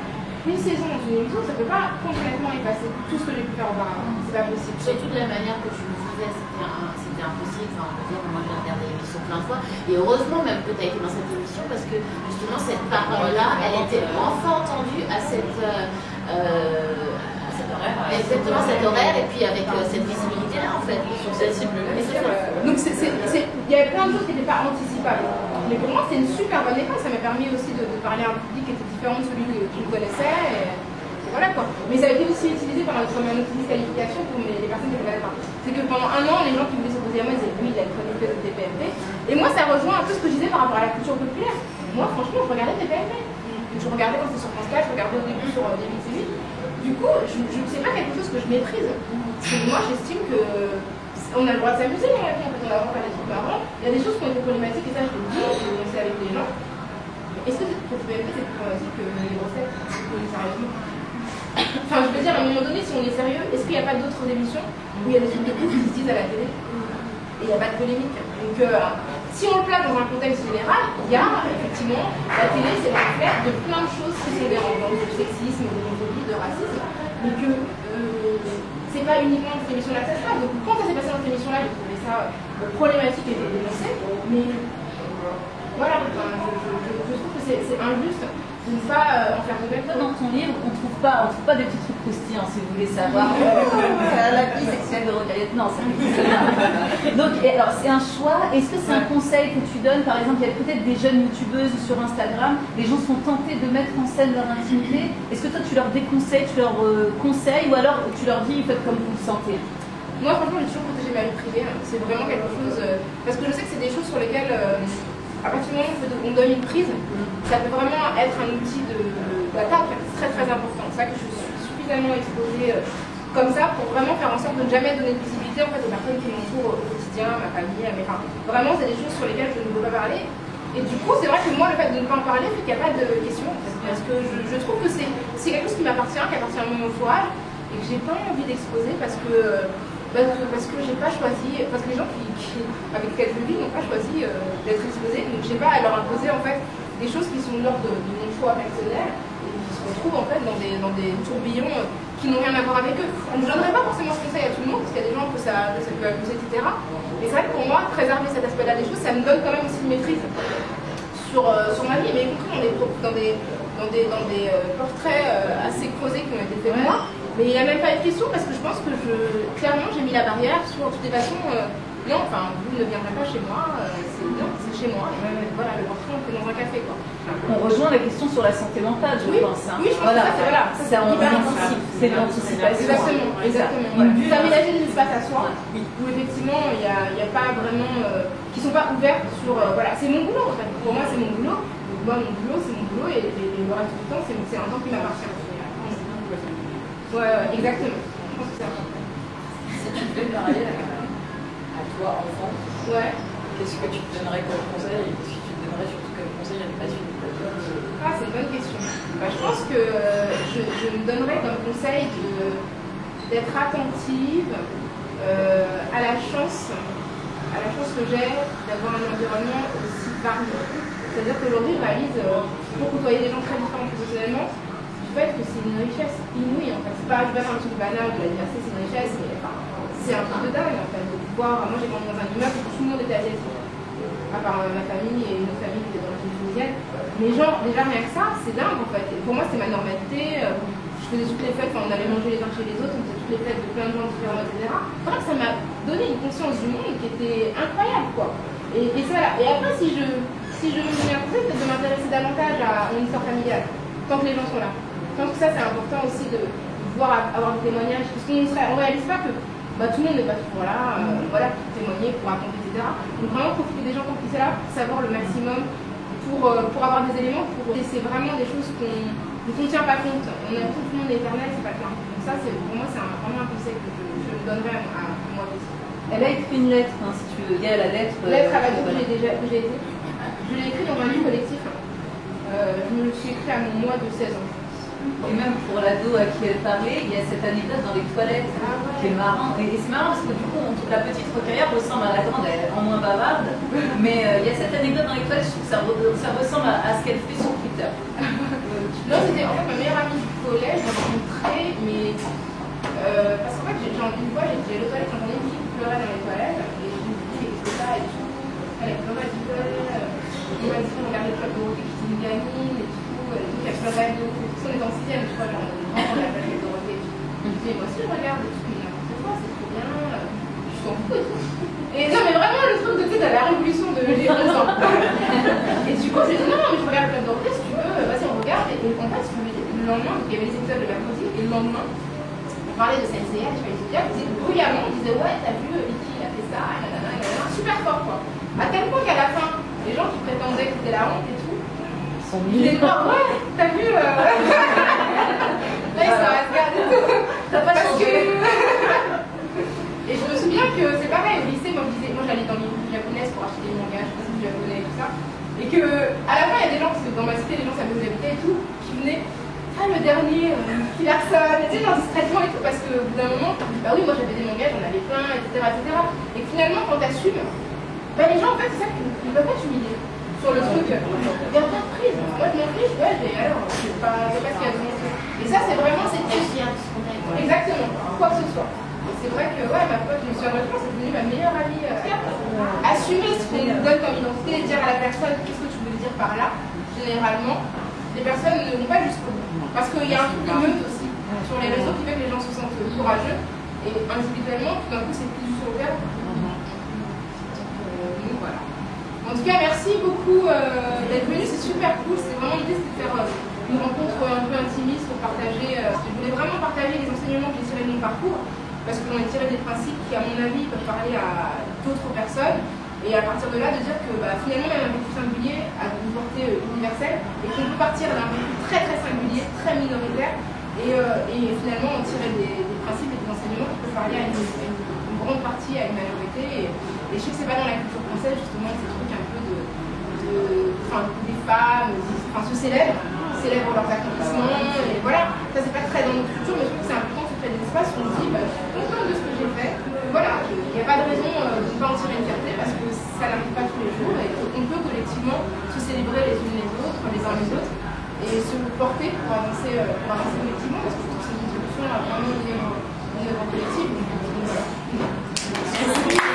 Une saison dans une émission, ça ne peut pas complètement effacer tout ce que j'ai pu faire auparavant. C'est pas possible. Surtout de la manière que tu le faisais, c'était impossible. Enfin, on peut dire, moi j'ai regardé l'émission plein de fois. Et heureusement même que tu as été dans cette émission parce que justement cette parole-là, elle était enfin entendue à cette horaire. Exactement, cet horaire et puis avec cette visibilité-là en fait. Donc il y avait plein de choses qui n'étaient pas anticipables. Mais pour moi, c'est une super bonne époque. Ça m'a permis aussi de parler à un public qui était différent de celui que je connaissais. Et voilà quoi. Mais ça a été aussi utilisé comme un outil de disqualification pour les personnes qui ne connaissaient pas. C'est que pendant un an, les gens qui voulaient s'opposer à moi disaient oui, il a une chroniqueuse de TPMP. Et moi, ça rejoint un peu ce que je disais par rapport à la culture populaire. Moi, franchement, je regardais TPMP. Je regardais quand c'était sur France 4, je regardais au début sur David TV. Du coup, c'est pas quelque chose que je méprise. Moi, j'estime que on a le droit de s'amuser, en fait, on a le droit de faire des trucs marrants. Il y a des choses qui ont été problématiques, et ça, je le dis, je le sais avec les gens. Est-ce que pour TPMP, c'est plus problématique que les recettes, sérieusement? Enfin, je veux dire, à un moment donné, si on est sérieux, est-ce qu'il n'y a pas d'autres émissions où il y a des trucs de ouf qui se disent à la télé et il n'y a pas de polémique? Donc, si on le place dans un contexte général, il y a effectivement, la télé, c'est le reflet de plein de choses qui sont dérangeantes, de sexisme, d'homophobie, de racisme, mais que c'est pas uniquement cette émission-là que ça se passe. Donc, quand ça s'est passé dans cette émission-là, j'ai trouvé ça problématique et dénoncé, mais voilà, je trouve que c'est injuste de ne pas en faire complètement. Dans ton livre, on trouve pas des petits trucs croustillants, si vous voulez savoir. La vie sexuelle de Rocaillette, non, ça n'existe pas. Donc, alors, c'est un choix. Est-ce que c'est un conseil que tu donnes? Par exemple, il y a peut-être des jeunes youtubeuses sur Instagram, les gens sont tentés de mettre en scène leur intimité. Est-ce que toi, tu leur déconseilles, tu leur conseilles, ou alors tu leur dis, faites comme vous le sentez? Moi, franchement, j'ai toujours protégé ma vie privée. C'est vraiment quelque chose... parce que je sais que c'est des choses sur lesquelles... à partir du moment où on donne une prise, ça peut vraiment être un outil d'attaque très très important. C'est ça que je suis suffisamment exposée comme ça pour vraiment faire en sorte de ne jamais donner de visibilité en fait, aux personnes qui m'entourent au quotidien, ma famille, mes parents. Vraiment, c'est des choses sur lesquelles je ne veux pas parler. Et du coup, c'est vrai que moi, le fait de ne pas en parler fait qu'il n'y a pas de question. Parce que je trouve que c'est quelque chose qui m'appartient, qui appartient à mon entourage, et que j'ai pas envie d'exposer parce que j'ai pas choisi, parce que les gens avec lesquels je vis n'ont pas choisi d'être exposés, donc j'ai pas à leur imposer en fait des choses qui sont de l'ordre de mon choix personnel et qui se retrouvent en fait dans des tourbillons qui n'ont rien à voir avec eux. On ne donnerait pas forcément ce conseil à tout le monde, parce qu'il y a des gens que ça peut abuser, etc. Mais c'est vrai que pour moi, préserver cet aspect-là des choses, ça me donne quand même aussi une maîtrise sur ma vie, mais y compris dans des portraits assez creusés qui ont été faits de moi. Mais il n'y a même pas de question parce que je pense que clairement j'ai mis la barrière sur toutes les façons. Non, enfin, vous ne viendrez pas chez moi, c'est chez moi. Et voilà, le portrait, on fait dans un café, quoi. On rejoint la question sur la santé mentale, je pense. Hein. Oui, je pense que c'est l'anticipation. Exactement. Voilà. Aménager des espaces à soi, où effectivement, il n'y a pas vraiment... qui ne sont pas ouverts sur... voilà, c'est mon boulot, en fait. Pour moi, c'est mon boulot. Donc, moi, mon boulot, c'est mon boulot, et le reste du temps, c'est un temps qui m'appartient. Ouais, exactement. Je pense que c'est ça. Si tu devais parler à toi, enfant, qu'est-ce que tu te donnerais comme conseil et qu'est-ce que tu te donnerais surtout comme conseil à la suite de ta vie? Ah, c'est une bonne question. Je pense que je me donnerais comme conseil d'être attentive à la chance que j'ai d'avoir un environnement aussi varié. C'est-à-dire qu'aujourd'hui, je réalise, pour côtoyer des gens très différents professionnellement, du fait que c'est une richesse inouïe en fait. C'est pas, je vais pas faire un truc banal de la diversité, c'est une richesse, mais enfin, c'est un truc de dingue en fait. De pouvoir, moi j'ai grandi dans un immeuble où tout le monde était asiatique, à part ma famille et une autre famille qui était d'origine tunisienne. Mais genre, déjà rien que ça, c'est dingue en fait. Et pour moi, c'était ma normalité. Je faisais toutes les fêtes, on allait manger les uns chez les autres, on faisait toutes les fêtes de plein de gens différents, etc. Bref, ça m'a donné une conscience du monde qui était incroyable quoi. Et ça, et après, si je me souviens peut-être de m'intéresser davantage à mon histoire familiale, tant que les gens sont là. Je pense que ça, c'est important aussi de pouvoir avoir des témoignages, parce qu'on ne réalise pas que tout le monde n'est pas toujours là, voilà, pour témoigner, pour raconter, etc. Donc vraiment profiter des gens quand ils sont là, pour savoir le maximum, pour avoir des éléments, c'est vraiment des choses dont on ne tient pas compte. On a tout le monde éternel, c'est pas le cas. Donc ça, pour moi, c'est vraiment un conseil que je donnerais à moi aussi. Elle a écrit une lettre, hein, si tu veux dire la lettre. Lettre à Bado que je l'ai écrit dans un livre collectif. Je me le suis écrit à mon mois de 16 ans. Et même pour l'ado à qui elle parlait, il y a cette anecdote dans les toilettes qui est marrant. Et c'est marrant parce que du coup, la petite recueillère ressemble à la grande, elle est en moins bavarde. Mais il y a cette anecdote dans les toilettes, je trouve que ça ressemble à ce qu'elle fait sur Twitter. Non, c'était en fait ma meilleure amie du collège, je l'ai rencontrée, mais parce qu'en fait, une fois, j'ai aux toilettes, j'entendais une fille qui pleurait dans les toilettes, et je me dis, qu'est-ce que c'est ça et tout. Elle pleurait, elle pleurait. Il m'a dit, regardez le club de hockey qui était une gamine et tout, qu'elle pleurait de ouf. On est en 6ème, je crois, genre, on l'a appelé Dorothée et tout. Je me dis, moi aussi, je regarde et tout, mais n'importe quoi, c'est trop bien, je t'en fous et tout. Et non, mais vraiment, le truc de la révolution de j'ai 11 ans. Et du coup, je lui ai dit, non, mais je regarde le club de hockey, si tu veux, vas-y, on regarde. Et en fait, le lendemain, il y avait les épisodes de mercredi, et le lendemain, on parlait de Senseiya, je faisais Zodiac, on disait bruyamment, on disait, ouais, t'as vu, Iki, il a fait ça, super fort, quoi. À tel point qu'à la fin, les gens qui prétendaient que c'était la honte et tout, ils disaient, ouais, t'as vu, là, ils sont à se garder tout. T'as pas changé. Et je me souviens que c'est pareil, au lycée, moi j'allais dans les groupes japonaises pour acheter des mangas, je faisais du japonais et tout ça. Et que, à la fin, il y a des gens, parce que dans ma cité, les gens savaient où j'habitais et tout, qui venaient, le dernier, Larson, tu sais, genre discrètement et tout, parce qu'au bout d'un moment, bah oui, moi j'avais des mangas, j'en avais plein, etc. Et finalement, quand t'assumes, les gens, en fait, c'est ça qu'ils ne peuvent pas t'humilier sur le truc. Il y a pas de prise. Moi, je m'en fiche, alors, je sais pas ce qu'il y a de mon truc. Et ça, c'est vraiment, c'est exactement, quoi que ce soit. C'est vrai que ma pote, je me suis rendu compte, c'est devenu ma meilleure amie. Assumer ce qu'on nous donne comme identité et dire à la personne qu'est-ce que tu veux dire par là, généralement, les personnes ne vont pas jusqu'au bout. Parce qu'il y a un truc de meute aussi sur les réseaux qui fait que les gens se sentent courageux et individuellement, tout d'un coup, c'est plus du tout au cœur. Donc voilà. En tout cas, merci beaucoup d'être venu, c'est super cool. C'est vraiment l'idée, c'est de faire une rencontre un peu intimiste pour partager. Je voulais vraiment partager les enseignements que j'ai tirés de mon parcours. Parce que j'en ai tiré des principes qui, à mon avis, peuvent parler à d'autres personnes. Et à partir de là, de dire que finalement, même un vécu singulier a une portée universelle et qu'on peut partir d'un vécu très très singulier, très minoritaire, et finalement en tirer des principes et des enseignements qui peuvent parler à une grande partie, à une majorité. Et je sais que c'est pas dans la culture française, justement, ces trucs un peu des femmes se célèbrent leurs accomplissements, et voilà, ça c'est pas très dans notre culture, mais je trouve que c'est important de se créer des espaces où on se dit, contente de ce que j'ai fait, voilà, il n'y a pas de raison de ne pas en tirer une fierté parce que ça n'arrive pas tous les jours, et on peut collectivement se célébrer les unes les autres, les uns les autres, et et se porter pour avancer collectivement, parce que je trouve que cette discussion a vraiment une œuvre collective. Donc, voilà. Merci.